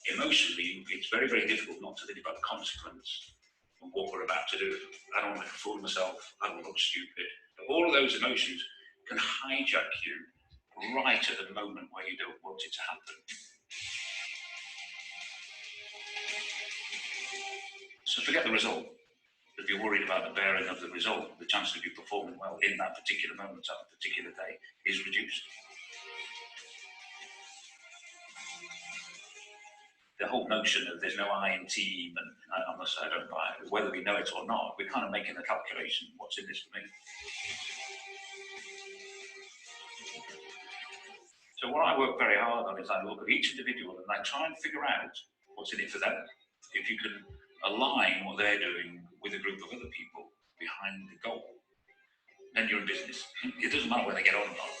Emotionally, it's very, very difficult not to think about the consequence of what we're about to do. I don't want to fool myself, I don't look stupid. All of those emotions can hijack you right at the moment where you don't want it to happen. So forget the result. If you're worried about the bearing of the result, the chance of you performing well in that particular moment on a particular day is reduced. The whole notion of there's no I in team, and I must say I don't buy it, whether we know it or not, we're kind of making the calculation, what's in this for me? So what I work very hard on is I look at each individual and I try and figure out what's in it for them. If you can align what they're doing with a group of other people behind the goal, then you're in business. It doesn't matter whether they get on or not.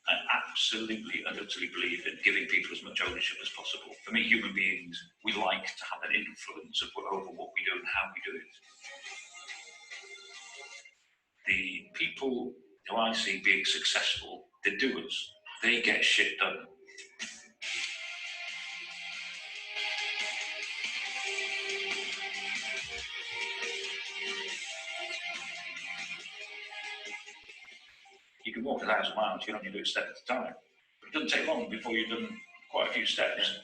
I absolutely and utterly believe in giving people as much ownership as possible. For me, human beings, we like to have an influence over what we do and how we do it. The people who I see being successful, the doers, they get shit done. You can walk 1,000 miles, you only do it a step at a time. But it doesn't take long before you've done quite a few steps.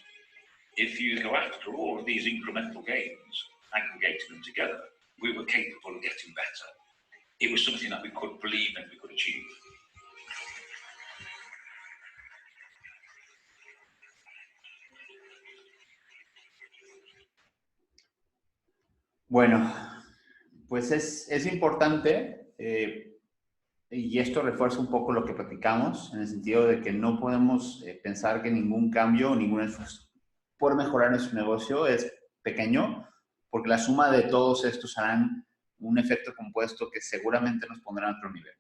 If you go after all of these incremental gains, aggregating them together, we were capable of getting better. It was something that we could believe and we could achieve. Bueno, pues es importante, y esto refuerza un poco lo que platicamos, en el sentido de que no podemos pensar que ningún cambio o ningún esfuerzo por mejorar nuestro negocio es pequeño, porque la suma de todos estos harán un efecto compuesto que seguramente nos pondrá a otro nivel.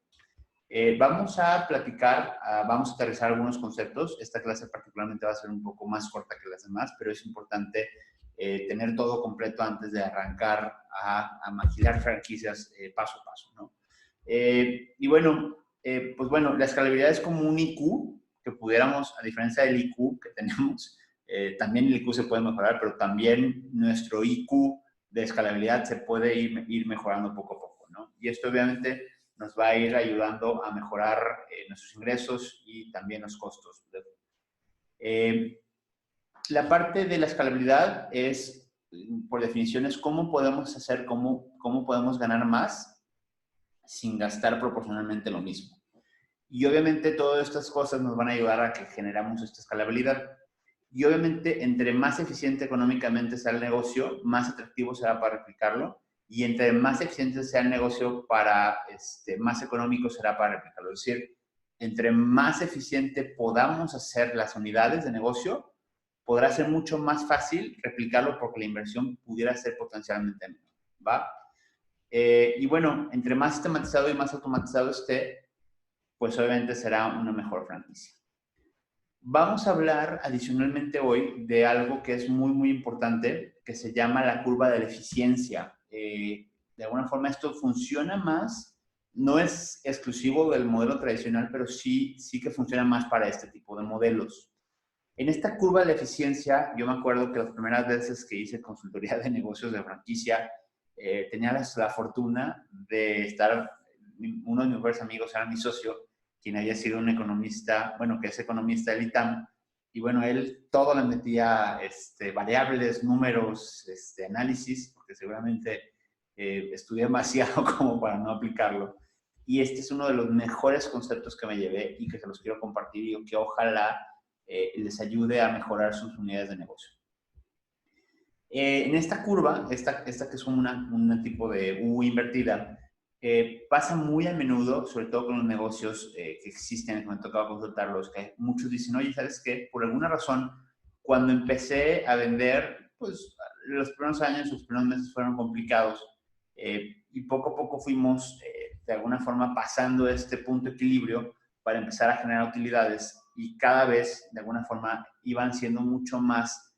Vamos a platicar, vamos a aterrizar algunos conceptos. Esta clase particularmente va a ser un poco más corta que las demás, pero es importante tener todo completo antes de arrancar a maquilar franquicias paso a paso, ¿no? Y bueno, pues bueno, la escalabilidad es como un IQ que pudiéramos, a diferencia del IQ que tenemos, también el IQ se puede mejorar, pero también nuestro IQ de escalabilidad se puede ir mejorando poco a poco, ¿no? Y esto obviamente nos va a ir ayudando a mejorar nuestros ingresos y también los costos. La parte de la escalabilidad es, por definición, es cómo podemos hacer, cómo podemos ganar más sin gastar proporcionalmente lo mismo. Y obviamente todas estas cosas nos van a ayudar a que generamos esta escalabilidad. Y obviamente entre más eficiente económicamente sea el negocio, más atractivo será para replicarlo. Y entre más eficiente sea el negocio, más económico será para replicarlo. Es decir, entre más eficiente podamos hacer las unidades de negocio, podrá ser mucho más fácil replicarlo porque la inversión pudiera ser potencialmente menor, ¿va? Y bueno, entre más sistematizado y más automatizado esté, pues obviamente será una mejor franquicia. Vamos a hablar adicionalmente hoy de algo que es muy, muy importante, que se llama la curva de la eficiencia. De alguna forma esto funciona más, no es exclusivo del modelo tradicional, pero sí que funciona más para este tipo de modelos. En esta curva de la eficiencia, yo me acuerdo que las primeras veces que hice consultoría de negocios de franquicia, tenía la fortuna de estar, uno de mis mejores amigos era mi socio, quien había sido un economista, bueno, que es economista del ITAM, y bueno, él todo le metía variables, números, análisis, porque seguramente estudié demasiado como para no aplicarlo. Y este es uno de los mejores conceptos que me llevé y que se los quiero compartir y que ojalá les ayude a mejorar sus unidades de negocio. En esta curva, esta que es un tipo de U invertida, pasa muy a menudo, sobre todo con los negocios que existen, que me tocaba consultarlos, que muchos dicen, oye, ¿sabes qué? Por alguna razón, cuando empecé a vender, pues los primeros años, los primeros meses fueron complicados y poco a poco fuimos de alguna forma pasando este punto de equilibrio para empezar a generar utilidades y cada vez de alguna forma iban siendo mucho más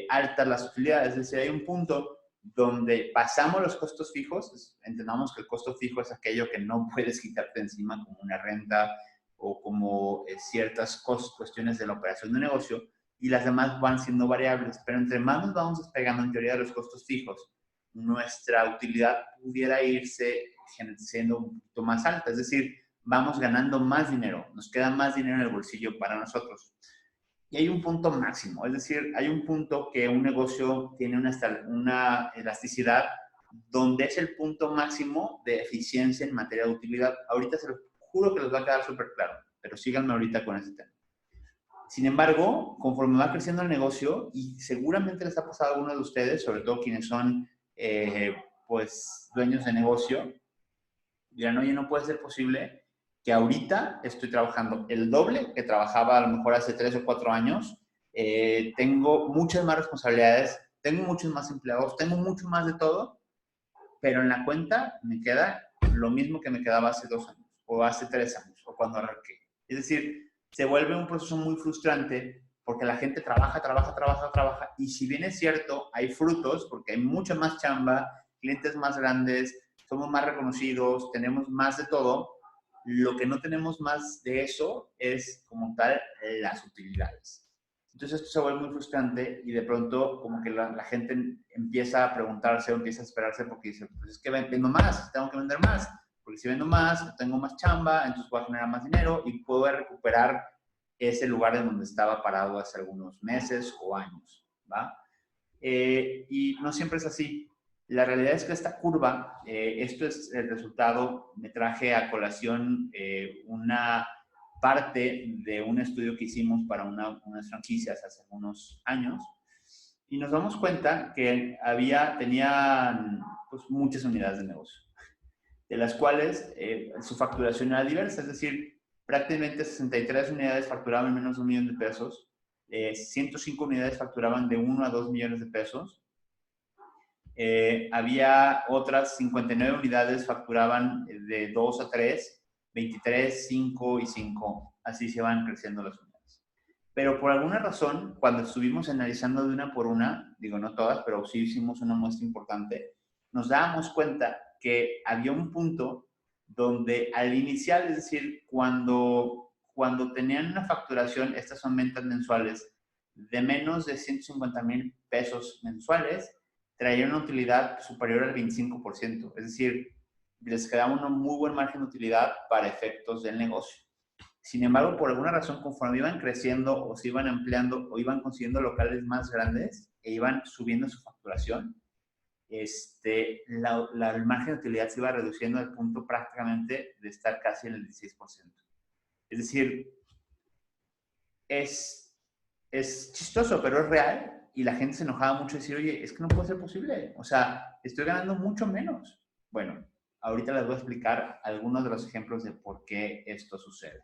altas las utilidades. Es decir, hay un punto donde pasamos los costos fijos, entendamos que el costo fijo es aquello que no puedes quitarte encima como una renta o como ciertas cuestiones de la operación de negocio y las demás van siendo variables, pero entre más nos vamos despegando en teoría de los costos fijos, nuestra utilidad pudiera irse siendo un poquito más alta, es decir, vamos ganando más dinero, nos queda más dinero en el bolsillo para nosotros. Y hay un punto máximo, es decir, hay un punto que un negocio tiene una elasticidad donde es el punto máximo de eficiencia en materia de utilidad. Ahorita se los juro que les va a quedar súper claro, pero síganme ahorita con ese tema. Sin embargo, conforme va creciendo el negocio, y seguramente les ha pasado a algunos de ustedes, sobre todo quienes son pues dueños de negocio, dirán, oye, no puede ser posible que ahorita estoy trabajando el doble que trabajaba a lo mejor hace 3 o 4 años, tengo muchas más responsabilidades, tengo muchos más empleados, tengo mucho más de todo, pero en la cuenta me queda lo mismo que me quedaba hace 2 años, o hace 3 años, o cuando arranqué. Es decir, se vuelve un proceso muy frustrante porque la gente trabaja, y si bien es cierto, hay frutos, porque hay mucha más chamba, clientes más grandes, somos más reconocidos, tenemos más de todo, lo que no tenemos más de eso es como tal las utilidades. Entonces esto se vuelve muy frustrante y de pronto como que la gente empieza a preguntarse o empieza a esperarse porque dice, pues es que vendo más, tengo que vender más, porque si vendo más, tengo más chamba, entonces voy a generar más dinero y puedo recuperar ese lugar en donde estaba parado hace algunos meses o años, ¿va? Y no siempre es así. La realidad es que esta curva, esto es el resultado, me traje a colación una parte de un estudio que hicimos para unas franquicias hace unos años y nos damos cuenta que tenían pues, muchas unidades de negocio, de las cuales su facturación era diversa, es decir, prácticamente 63 unidades facturaban menos de $1 millón, 105 unidades facturaban de 1 a 2 millones de pesos, había otras 59 unidades facturaban de 2 a 3 23, 5 y 5. Así se van creciendo las unidades. Pero por alguna razón, cuando estuvimos analizando de una por una, digo no todas, pero sí hicimos una muestra importante, nos dábamos cuenta que había un punto donde al inicial, es decir, cuando tenían una facturación, estas son ventas mensuales, de menos de 150,000 pesos mensuales, traían una utilidad superior al 25%. Es decir, les quedaba un muy buen margen de utilidad para efectos del negocio. Sin embargo, por alguna razón, conforme iban creciendo o se iban ampliando o iban consiguiendo locales más grandes e iban subiendo su facturación, el margen de utilidad se iba reduciendo al punto prácticamente de estar casi en el 16%. Es decir, es chistoso, pero es real y la gente se enojaba mucho y decía, oye, es que no puede ser posible. O sea, estoy ganando mucho menos. Bueno, ahorita les voy a explicar algunos de los ejemplos de por qué esto sucede.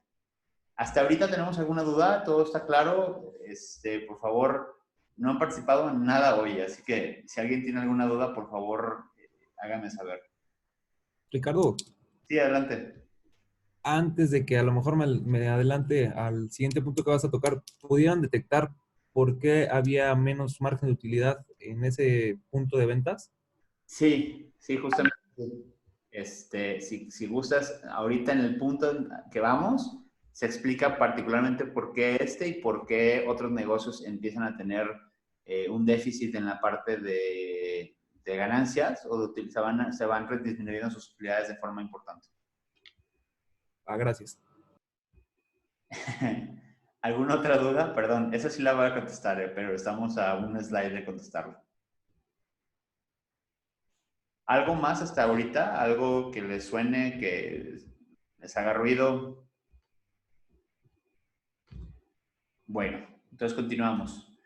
¿Hasta ahorita tenemos alguna duda? ¿Todo está claro? Por favor, no han participado en nada hoy, así que si alguien tiene alguna duda, por favor, háganme saber. Ricardo, Sí, adelante. antes de que a lo mejor me adelante al siguiente punto que vas a tocar, ¿pudieran detectar por qué había menos margen de utilidad en ese punto de ventas? Sí, justamente. Si gustas, ahorita en el punto en que vamos, se explica particularmente por qué y por qué otros negocios empiezan a tener un déficit en la parte de ganancias o se van disminuyendo sus utilidades de forma importante. Gracias. ¿Alguna otra duda? Perdón, esa sí la voy a contestar, pero estamos a un slide de contestarlo. ¿Algo más hasta ahorita? ¿Algo que les suene, que les haga ruido? Bueno, entonces continuamos.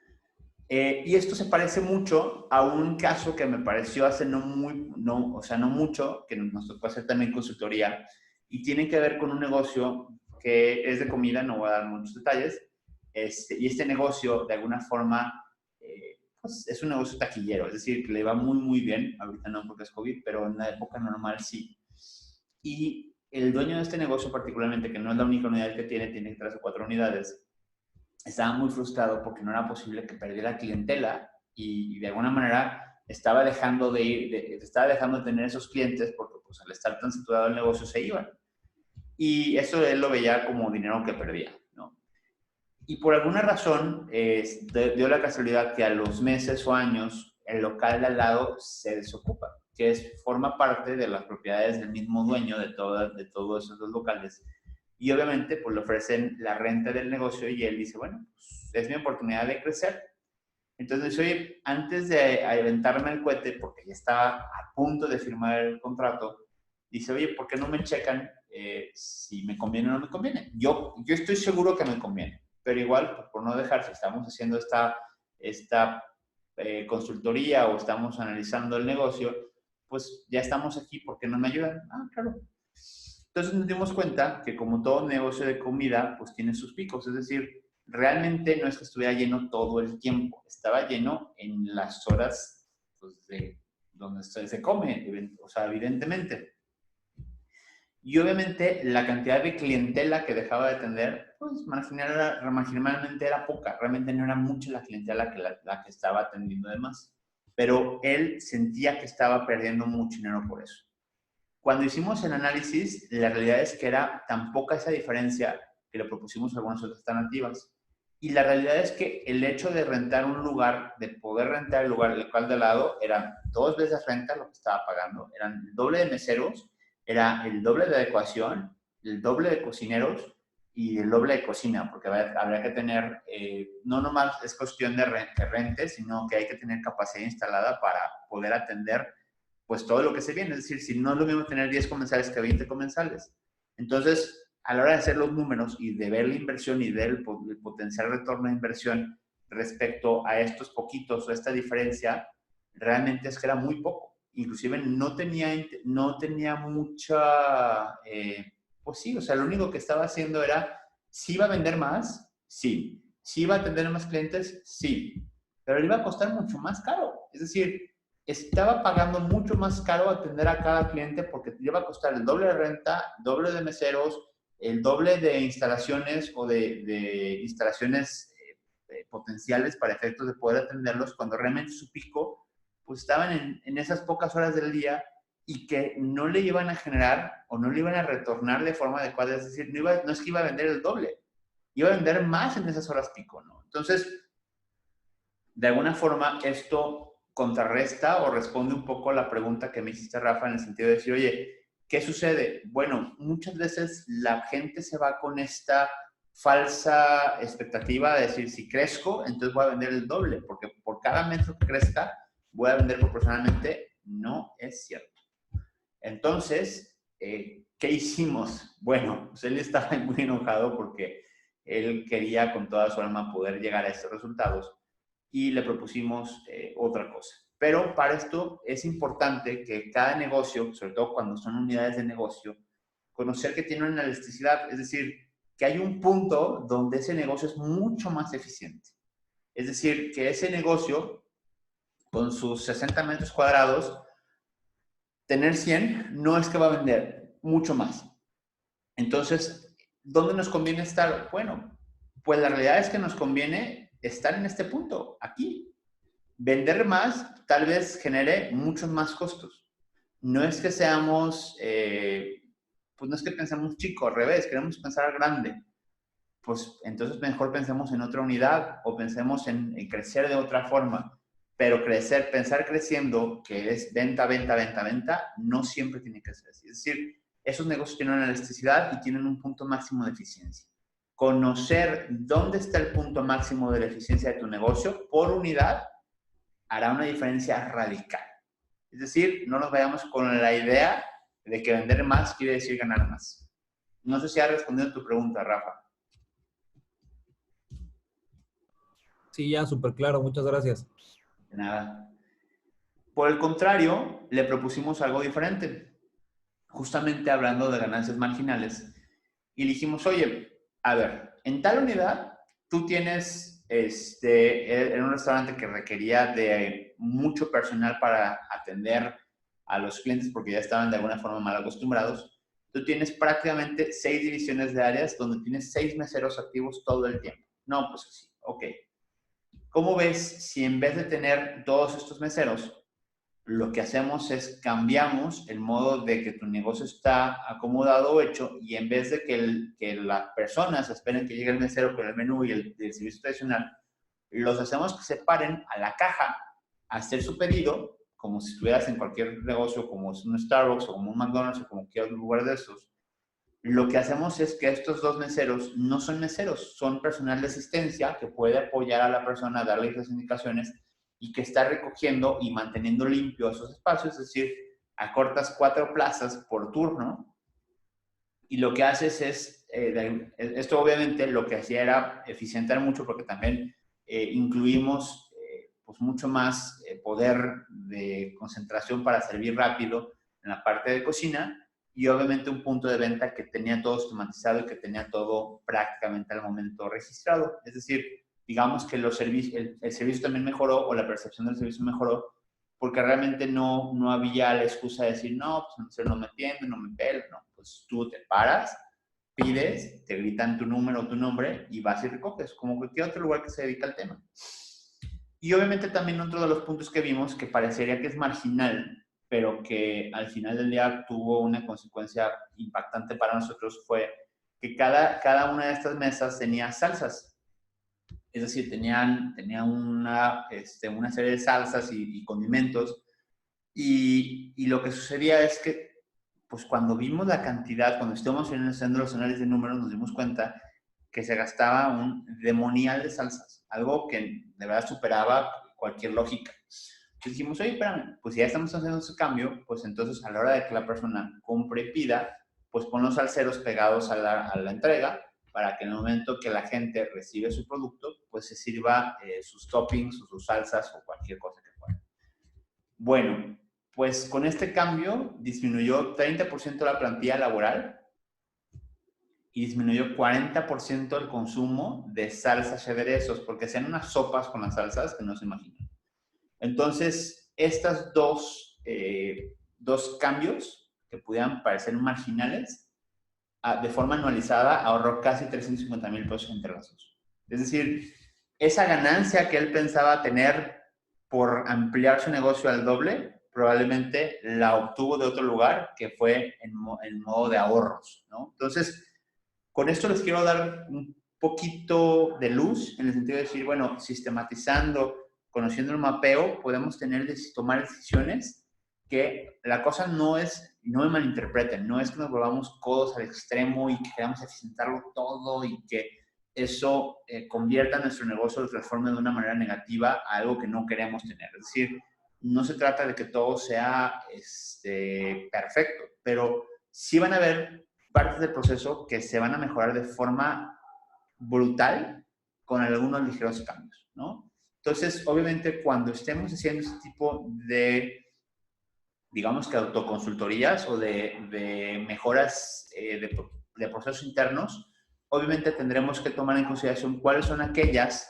Y esto se parece mucho a un caso que me pareció hace no mucho, que nos tocó hacer también consultoría, y tiene que ver con un negocio que es de comida, no voy a dar muchos detalles, y este negocio de alguna forma pues es un negocio taquillero, es decir, que le va muy, muy bien, ahorita no porque es COVID, pero en la época normal sí. Y el dueño de este negocio particularmente, que no es la única unidad que tiene 3 o 4 unidades, estaba muy frustrado porque no era posible que perdiera clientela y de alguna manera estaba dejando de tener esos clientes porque pues al estar tan saturado el negocio se iban. Y eso él lo veía como dinero que perdía, ¿no? Y por alguna razón dio la casualidad que a los meses o años el local de al lado se desocupa, que forma parte de las propiedades del mismo dueño de todos esos dos locales. Y obviamente pues le ofrecen la renta del negocio y él dice, bueno, pues, es mi oportunidad de crecer. Entonces, oye, antes de aventarme el cohete, porque ya estaba a punto de firmar el contrato, dice, oye, ¿por qué no me checan si me conviene o no me conviene? Yo estoy seguro que me conviene, pero igual, pues, por no dejar, si estamos haciendo esta consultoría o estamos analizando el negocio, pues ya estamos aquí, ¿por qué no me ayudan? Ah, claro. Entonces nos dimos cuenta que como todo negocio de comida, pues tiene sus picos, es decir, realmente no es que estuviera lleno todo el tiempo, estaba lleno en las horas pues, de donde se come, o sea, evidentemente. Y obviamente la cantidad de clientela que dejaba de atender, pues marginalmente era poca, realmente no era mucha la clientela la que estaba atendiendo además, pero él sentía que estaba perdiendo mucho dinero por eso. Cuando hicimos el análisis, la realidad es que era tan poca esa diferencia que le propusimos algunas otras alternativas. Y la realidad es que el hecho de rentar un lugar, de poder rentar el local de al lado, eran 2 veces renta lo que estaba pagando, eran el doble de meseros, era el doble de adecuación, el doble de cocineros y el doble de cocina, porque habría que tener, no nomás es cuestión de que rente, sino que hay que tener capacidad instalada para poder atender pues todo lo que se viene. Es decir, si no es lo mismo tener 10 comensales que 20 comensales. Entonces, a la hora de hacer los números y de ver la inversión y ver el potencial retorno de inversión respecto a estos poquitos o esta diferencia, realmente es que era muy poco. Inclusive no tenía mucha, pues sí, o sea, lo único que estaba haciendo era, ¿sí iba a vender más? Sí. ¿Sí iba a tener más clientes? Sí. Pero le iba a costar mucho más caro. Es decir, estaba pagando mucho más caro atender a cada cliente porque te iba a costar el doble de renta, doble de meseros, el doble de instalaciones o de instalaciones potenciales para efectos de poder atenderlos cuando realmente su pico pues estaban en esas pocas horas del día y que no le iban a generar o no le iban a retornar de forma adecuada. Es decir, no es que iba a vender el doble, iba a vender más en esas horas pico, ¿no? Entonces, de alguna forma, esto contrarresta o responde un poco a la pregunta que me hiciste, Rafa, en el sentido de decir, oye, ¿qué sucede? Bueno, muchas veces la gente se va con esta falsa expectativa de decir, si crezco, entonces voy a vender el doble, porque por cada metro que crezca, voy a vender proporcionalmente. No es cierto. Entonces, ¿qué hicimos? Bueno, pues él estaba muy enojado porque él quería con toda su alma poder llegar a estos resultados y le propusimos otra cosa. Pero para esto es importante que cada negocio, sobre todo cuando son unidades de negocio, conocer que tiene una elasticidad, es decir, que hay un punto donde ese negocio es mucho más eficiente. Es decir, que ese negocio, con sus 60 metros cuadrados, tener 100 no es que va a vender mucho más. Entonces, ¿dónde nos conviene estar? Bueno, pues la realidad es que nos conviene estar en este punto, aquí. Vender más tal vez genere muchos más costos. No es que seamos, pues no es que pensemos chico, al revés, queremos pensar grande. Pues entonces mejor pensemos en otra unidad o pensemos en crecer de otra forma. Pero pensar creciendo, que es venta, venta, venta, venta, no siempre tiene que ser así. Es decir, esos negocios tienen una elasticidad y tienen un punto máximo de eficiencia. Conocer dónde está el punto máximo de la eficiencia de tu negocio por unidad hará una diferencia radical. Es decir, no nos vayamos con la idea de que vender más quiere decir ganar más. No sé si ha respondido a tu pregunta, Rafa. Sí, ya, súper claro. Muchas gracias. De nada. Por el contrario, le propusimos algo diferente. Justamente hablando de ganancias marginales. Y le dijimos, oye, a ver, en tal unidad tú tienes, en un restaurante que requería de mucho personal para atender a los clientes porque ya estaban de alguna forma mal acostumbrados. Tú tienes prácticamente 6 divisiones de áreas donde tienes 6 meseros activos todo el tiempo. No, pues sí, ok. ¿Cómo ves si en vez de tener todos estos meseros, lo que hacemos es cambiamos el modo de que tu negocio está acomodado o hecho y en vez de que las personas esperen que llegue el mesero con el menú y el servicio tradicional, los hacemos que se paren a la caja a hacer su pedido, como si estuvieras en cualquier negocio, como es un Starbucks o como un McDonald's o como cualquier lugar de estos. Lo que hacemos es que estos dos meseros no son meseros, son personal de asistencia que puede apoyar a la persona, darle las indicaciones y que está recogiendo y manteniendo limpio esos espacios, es decir, acortas 4 plazas por turno y lo que haces es, esto obviamente lo que hacía era eficientar mucho porque también incluimos pues mucho más poder de concentración para servir rápido en la parte de cocina y obviamente un punto de venta que tenía todo esquematizado y que tenía todo prácticamente al momento registrado. Es decir, digamos que el servicio también mejoró o la percepción del servicio mejoró porque realmente no había la excusa de decir, no, pues no me atiende, no me pela, no. Pues tú te paras, pides, te gritan tu número o tu nombre y vas y recoges, como cualquier otro lugar que se dedica al tema. Y obviamente también otro de los puntos que vimos que parecería que es marginal, pero que al final del día tuvo una consecuencia impactante para nosotros fue que cada una de estas mesas tenía salsas. Es decir, tenía una serie de salsas y condimentos. Y lo que sucedía es que, pues cuando vimos la cantidad, cuando estuvimos haciendo los análisis de números, nos dimos cuenta que se gastaba un demonial de salsas, algo que de verdad superaba cualquier lógica. Entonces dijimos, oye, espérame, pues si ya estamos haciendo ese cambio, pues entonces a la hora de que la persona compre y pida, pues pon los salseros pegados a la entrega para que en el momento que la gente recibe su producto, pues se sirva sus toppings o sus salsas o cualquier cosa que fuera. Bueno, pues con este cambio disminuyó 30% la plantilla laboral y disminuyó 40% el consumo de salsas y aderezos, porque hacían unas sopas con las salsas que no se imaginan. Entonces, estas dos cambios que pudieran parecer marginales, de forma anualizada ahorró casi 350,000 pesos entre las dos. Es decir, esa ganancia que él pensaba tener por ampliar su negocio al doble, probablemente la obtuvo de otro lugar, que fue en modo de ahorros, ¿no? Entonces, con esto les quiero dar un poquito de luz en el sentido de decir, bueno, sistematizando, conociendo el mapeo, podemos tomar decisiones que la cosa no me malinterpreten, no es que nos volvamos codos al extremo y que queramos eficientarlo todo y que eso convierta nuestro negocio, lo transforme de una manera negativa a algo que no queremos tener. Es decir, no se trata de que todo sea perfecto, pero sí van a haber partes del proceso que se van a mejorar de forma brutal con algunos ligeros cambios, ¿no? Entonces, obviamente, cuando estemos haciendo este tipo de, digamos que autoconsultorías o de mejoras de procesos internos, obviamente tendremos que tomar en consideración cuáles son aquellas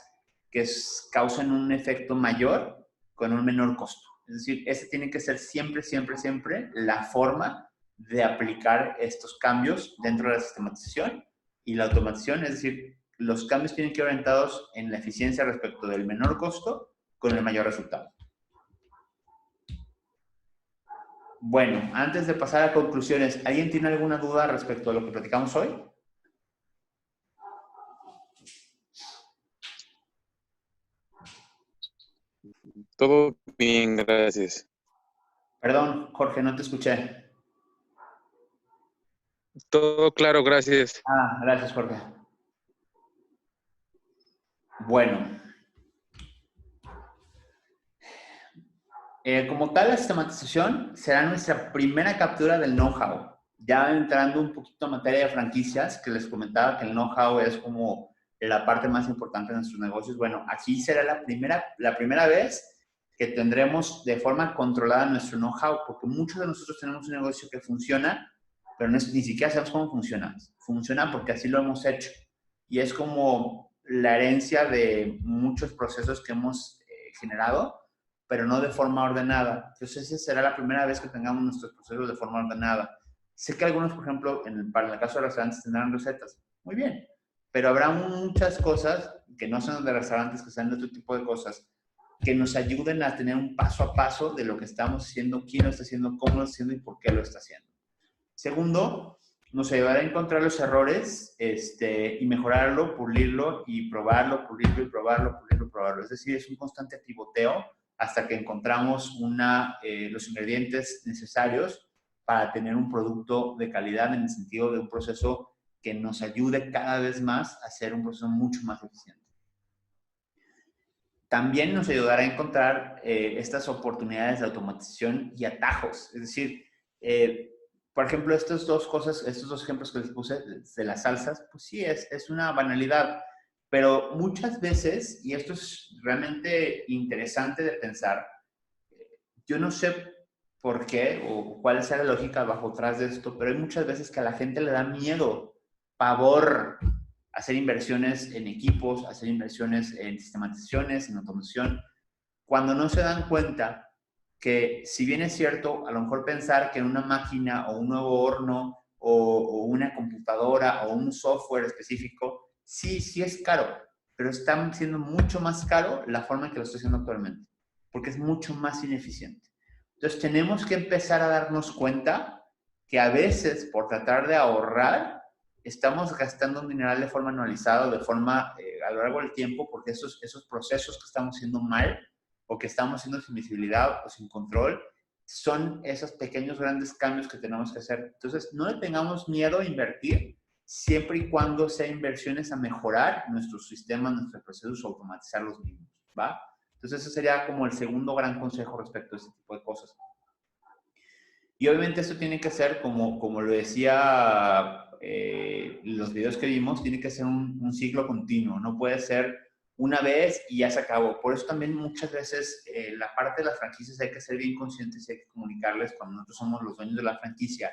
que causan un efecto mayor con un menor costo. Es decir, esa tiene que ser siempre, siempre, siempre la forma de aplicar estos cambios dentro de la sistematización y la automatización. Es decir, los cambios tienen que ir orientados en la eficiencia respecto del menor costo con el mayor resultado. Bueno, antes de pasar a conclusiones, ¿alguien tiene alguna duda respecto a lo que platicamos hoy? Todo bien, gracias. Perdón, Jorge, no te escuché. Todo claro, gracias. Gracias, Jorge. Bueno. Como tal, la sistematización será nuestra primera captura del know-how. Ya entrando un poquito en materia de franquicias, que les comentaba que el know-how es como la parte más importante de nuestros negocios. Bueno, aquí será la primera vez que tendremos de forma controlada nuestro know-how, porque muchos de nosotros tenemos un negocio que funciona, pero ni siquiera sabemos cómo funciona. Funciona porque así lo hemos hecho. Y es como la herencia de muchos procesos que hemos generado, pero no de forma ordenada. Entonces, esa será la primera vez que tengamos nuestros procesos de forma ordenada. Sé que algunos, por ejemplo, para el caso de restaurantes, tendrán recetas. Muy bien. Pero habrá muchas cosas que no son de restaurantes, que sean de otro tipo de cosas, que nos ayuden a tener un paso a paso de lo que estamos haciendo, quién lo está haciendo, cómo lo está haciendo y por qué lo está haciendo. Segundo, nos ayudará a encontrar los errores y mejorarlo, pulirlo y probarlo, pulirlo y probarlo, pulirlo y probarlo. Es decir, es un constante pivoteo hasta que encontramos los ingredientes necesarios para tener un producto de calidad en el sentido de un proceso que nos ayude cada vez más a hacer un proceso mucho más eficiente. También nos ayudará a encontrar estas oportunidades de automatización y atajos. Es decir, por ejemplo, estos dos ejemplos que les puse de las salsas, pues sí, es una banalidad. Pero muchas veces, y esto es realmente interesante de pensar, yo no sé por qué o cuál sea la lógica bajo atrás de esto, pero hay muchas veces que a la gente le da miedo, pavor, hacer inversiones en equipos, hacer inversiones en sistematizaciones, en automación, cuando no se dan cuenta que, si bien es cierto, a lo mejor pensar que en una máquina o un nuevo horno o una computadora o un software específico, sí es caro, pero está siendo mucho más caro la forma en que lo estoy haciendo actualmente, porque es mucho más ineficiente. Entonces tenemos que empezar a darnos cuenta que a veces, por tratar de ahorrar, estamos gastando un dineral de forma anualizada, de forma a lo largo del tiempo, porque esos procesos que estamos haciendo mal o que estamos haciendo sin visibilidad o sin control, son esos pequeños grandes cambios que tenemos que hacer. Entonces, no le tengamos miedo a invertir, siempre y cuando sea inversiones a mejorar nuestros sistemas, nuestros procesos, automatizar los mismos, ¿va? Entonces, ese sería como el segundo gran consejo respecto a este tipo de cosas. Y obviamente esto tiene que ser, como lo decía los videos que vimos, tiene que ser un ciclo continuo, no puede ser una vez y ya se acabó. Por eso también muchas veces la parte de las franquicias hay que ser bien conscientes y hay que comunicarles cuando nosotros somos los dueños de la franquicia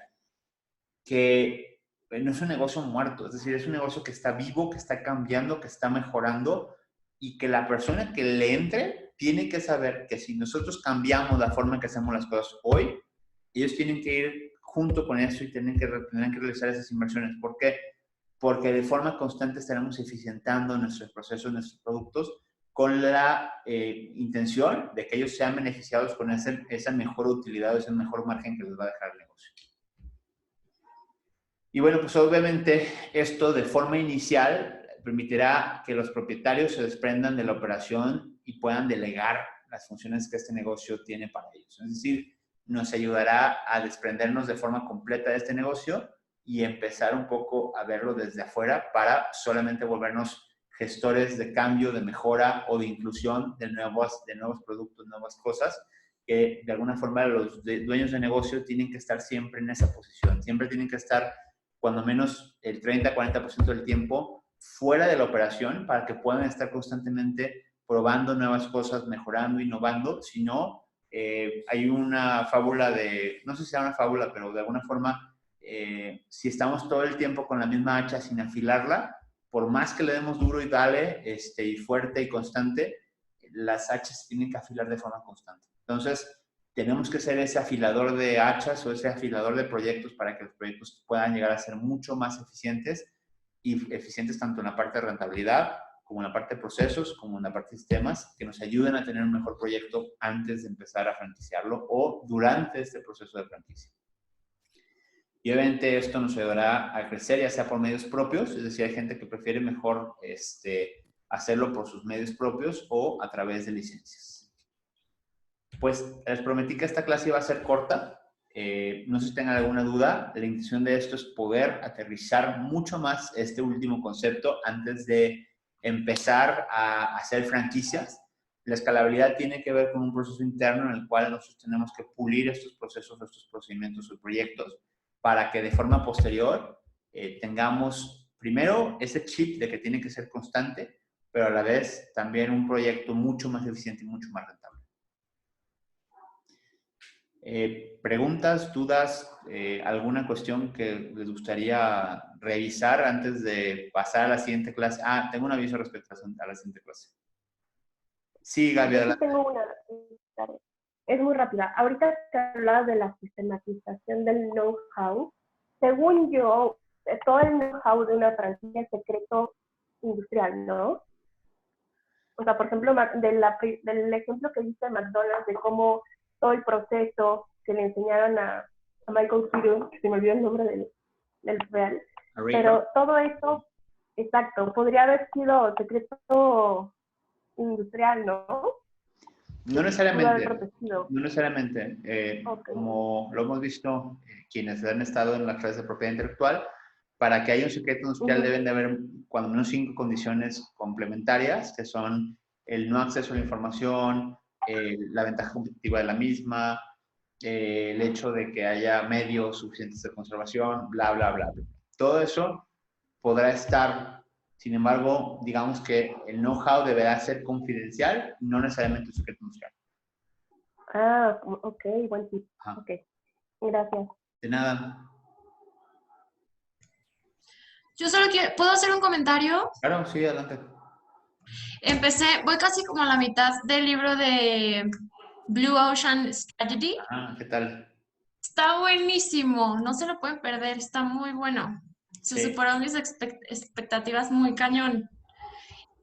que no es un negocio muerto, es decir, es un negocio que está vivo, que está cambiando, que está mejorando y que la persona que le entre tiene que saber que si nosotros cambiamos la forma en que hacemos las cosas hoy, ellos tienen que ir junto con eso y tienen que realizar esas inversiones. ¿Por qué? Porque de forma constante estaremos eficientando nuestros procesos, nuestros productos, con la intención de que ellos sean beneficiados con esa mejor utilidad o ese mejor margen que les va a dejar el negocio. Y bueno, pues obviamente esto de forma inicial permitirá que los propietarios se desprendan de la operación y puedan delegar las funciones que este negocio tiene para ellos. Es decir, nos ayudará a desprendernos de forma completa de este negocio y empezar un poco a verlo desde afuera para solamente volvernos gestores de cambio, de mejora o de inclusión de nuevos productos, nuevas cosas, que de alguna forma los dueños de negocio tienen que estar siempre en esa posición. Siempre tienen que estar cuando menos el 30-40% del tiempo fuera de la operación para que puedan estar constantemente probando nuevas cosas, mejorando, innovando. Si no, hay una fábula no sé si sea una fábula, pero de alguna forma, si estamos todo el tiempo con la misma hacha sin afilarla, por más que le demos duro y dale, y fuerte y constante, las hachas se tienen que afilar de forma constante. Entonces, tenemos que ser ese afilador de hachas o ese afilador de proyectos para que los proyectos puedan llegar a ser mucho más eficientes y eficientes tanto en la parte de rentabilidad como en la parte de procesos, como en la parte de sistemas, que nos ayuden a tener un mejor proyecto antes de empezar a franquiciarlo o durante este proceso de franquicia. Y obviamente esto nos ayudará a crecer, ya sea por medios propios, es decir, hay gente que prefiere mejor hacerlo por sus medios propios o a través de licencias. Pues les prometí que esta clase iba a ser corta. No sé si tengan alguna duda. La intención de esto es poder aterrizar mucho más este último concepto antes de empezar a hacer franquicias. La escalabilidad tiene que ver con un proceso interno en el cual nosotros tenemos que pulir estos procesos, estos procedimientos o proyectos para que de forma posterior tengamos primero ese chip de que tiene que ser constante, pero a la vez también un proyecto mucho más eficiente y mucho más rentable. ¿Preguntas, dudas, alguna cuestión que les gustaría revisar antes de pasar a la siguiente clase? Ah, tengo un aviso respecto a la siguiente clase. Sí, Gaby, adelante. Tengo una. Es muy rápida. Ahorita que hablabas de la sistematización del know-how, según yo, todo el know-how de una franquicia es secreto industrial, ¿no? O sea, por ejemplo, del ejemplo que dice McDonald's, de cómo todo el proceso que le enseñaron a Michael Kiddo, que se me olvidó el nombre del real, pero todo eso, exacto, podría haber sido secreto industrial, ¿no? No necesariamente. No necesariamente. Okay. Como lo hemos visto, quienes han estado en las clases de propiedad intelectual, para que haya un secreto industrial deben de haber cuando menos 5 condiciones complementarias, que son el no acceso a la información, la ventaja competitiva de la misma, el hecho de que haya medios suficientes de conservación, bla, bla, bla. Todo eso podrá estar. Sin embargo, digamos que el know-how deberá ser confidencial, no necesariamente un secreto industrial. Ah, ok, buen tip. Ajá. Ok, gracias. De nada. Yo solo quiero, ¿puedo hacer un comentario? Claro, sí, adelante. Voy casi como a la mitad del libro de Blue Ocean Strategy. Ah, ¿qué tal? Está buenísimo, no se lo pueden perder, está muy bueno. Se Sí. superaron mis expectativas muy cañón.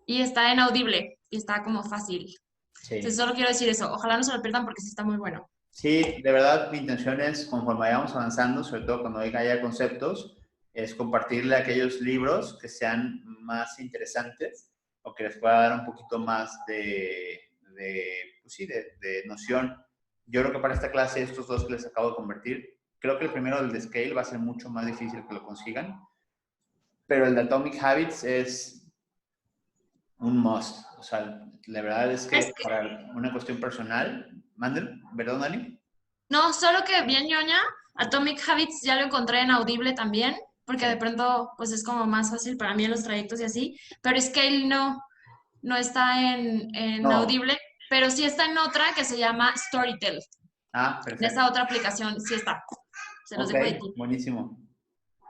Y está en Audible, y está como fácil. Sí. Entonces solo quiero decir eso, ojalá no se lo pierdan porque sí está muy bueno. Sí, de verdad, mi intención es, conforme vayamos avanzando, sobre todo cuando haya conceptos, es compartirle aquellos libros que sean más interesantes o que les pueda dar un poquito más de noción. Yo creo que para esta clase, estos dos que les acabo de convertir, creo que el primero, el de Scale, va a ser mucho más difícil que lo consigan, pero el de Atomic Habits es un must. O sea, la verdad es que para una cuestión personal, ¿verdad, Dani? No, solo que bien ñoña, Atomic Habits ya lo encontré en Audible también, porque de pronto pues es como más fácil para mí en los trayectos y así, pero Scale no está en Audible, pero sí está en otra que se llama Storytel. Ah, perfecto. En esa otra aplicación sí está. Se los dejo de ti. Buenísimo.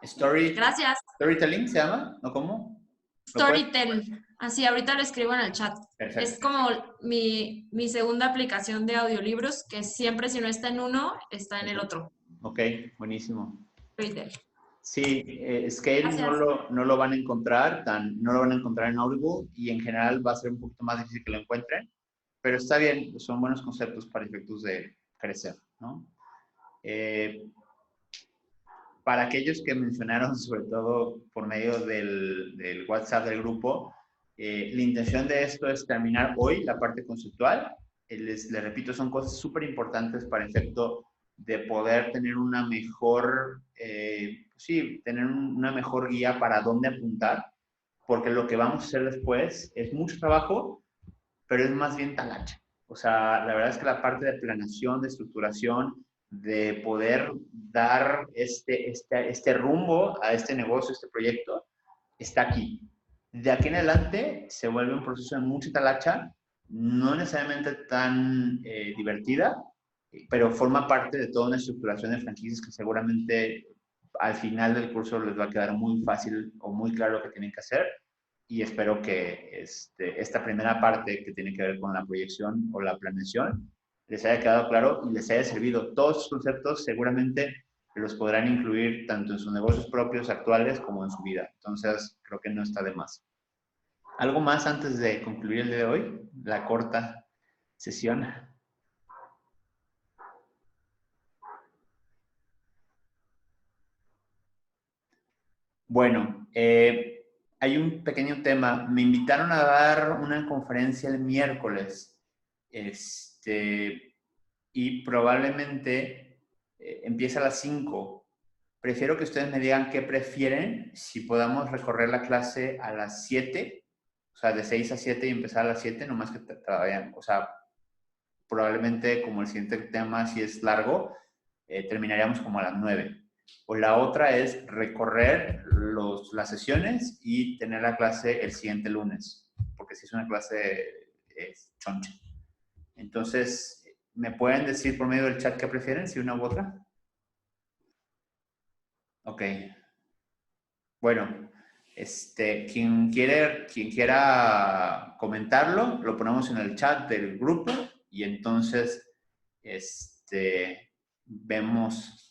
Gracias. ¿Storytelling se llama? ¿No cómo? Storytel. Así, ahorita lo escribo en el chat. Perfecto. Es como mi segunda aplicación de audiolibros, que siempre si no está en uno, está en el otro. Ok, buenísimo. Reader. Sí, Scale Gracias. no lo van a encontrar, no lo van a encontrar en Audible y en general va a ser un poquito más difícil que lo encuentren, pero está bien, son buenos conceptos para efectos de crecer, ¿no? Para aquellos que mencionaron, sobre todo por medio del WhatsApp del grupo, la intención de esto es terminar hoy la parte conceptual. Les repito, son cosas súper importantes para efecto de poder tener una mejor, tener una mejor guía para dónde apuntar, porque lo que vamos a hacer después es mucho trabajo, pero es más bien talacha. O sea, la verdad es que la parte de planeación, de estructuración, de poder dar este rumbo a este negocio, este proyecto, está aquí. De aquí en adelante se vuelve un proceso de mucha talacha, no necesariamente tan divertida, pero forma parte de toda una estructuración de franquicias que seguramente al final del curso les va a quedar muy fácil o muy claro lo que tienen que hacer. Y espero que esta primera parte que tiene que ver con la proyección o la planeación les haya quedado claro y les haya servido. Todos estos conceptos seguramente los podrán incluir tanto en sus negocios propios actuales como en su vida. Entonces, creo que no está de más. ¿Algo más antes de concluir el día de hoy? La corta sesión. Bueno, hay un pequeño tema. Me invitaron a dar una conferencia el miércoles. Y probablemente empieza a las 5. Prefiero que ustedes me digan qué prefieren, si podamos recorrer la clase a las 7, o sea, de 6 a 7 y empezar a las 7, nomás que todavía, o sea, probablemente como el siguiente tema si es largo, terminaríamos como a las 9. O la otra es recorrer las sesiones y tener la clase el siguiente lunes, porque si es una clase choncha. Entonces, ¿me pueden decir por medio del chat qué prefieren, si una u otra? Ok. Bueno, quien quiera comentarlo, lo ponemos en el chat del grupo y entonces, vemos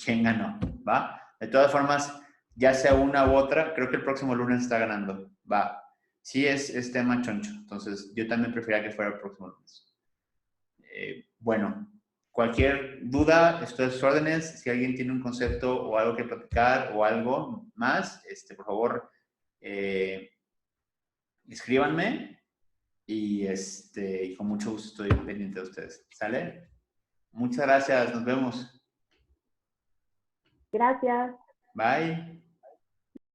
quién ganó, ¿va? De todas formas, ya sea una u otra, creo que el próximo lunes está ganando, ¿va? Sí es tema choncho, entonces yo también preferiría que fuera el próximo lunes. Bueno, cualquier duda, estoy a sus órdenes. Si alguien tiene un concepto o algo que platicar o algo más, por favor, escríbanme y con mucho gusto estoy pendiente de ustedes. ¿Sale? Muchas gracias, nos vemos. Gracias. Bye.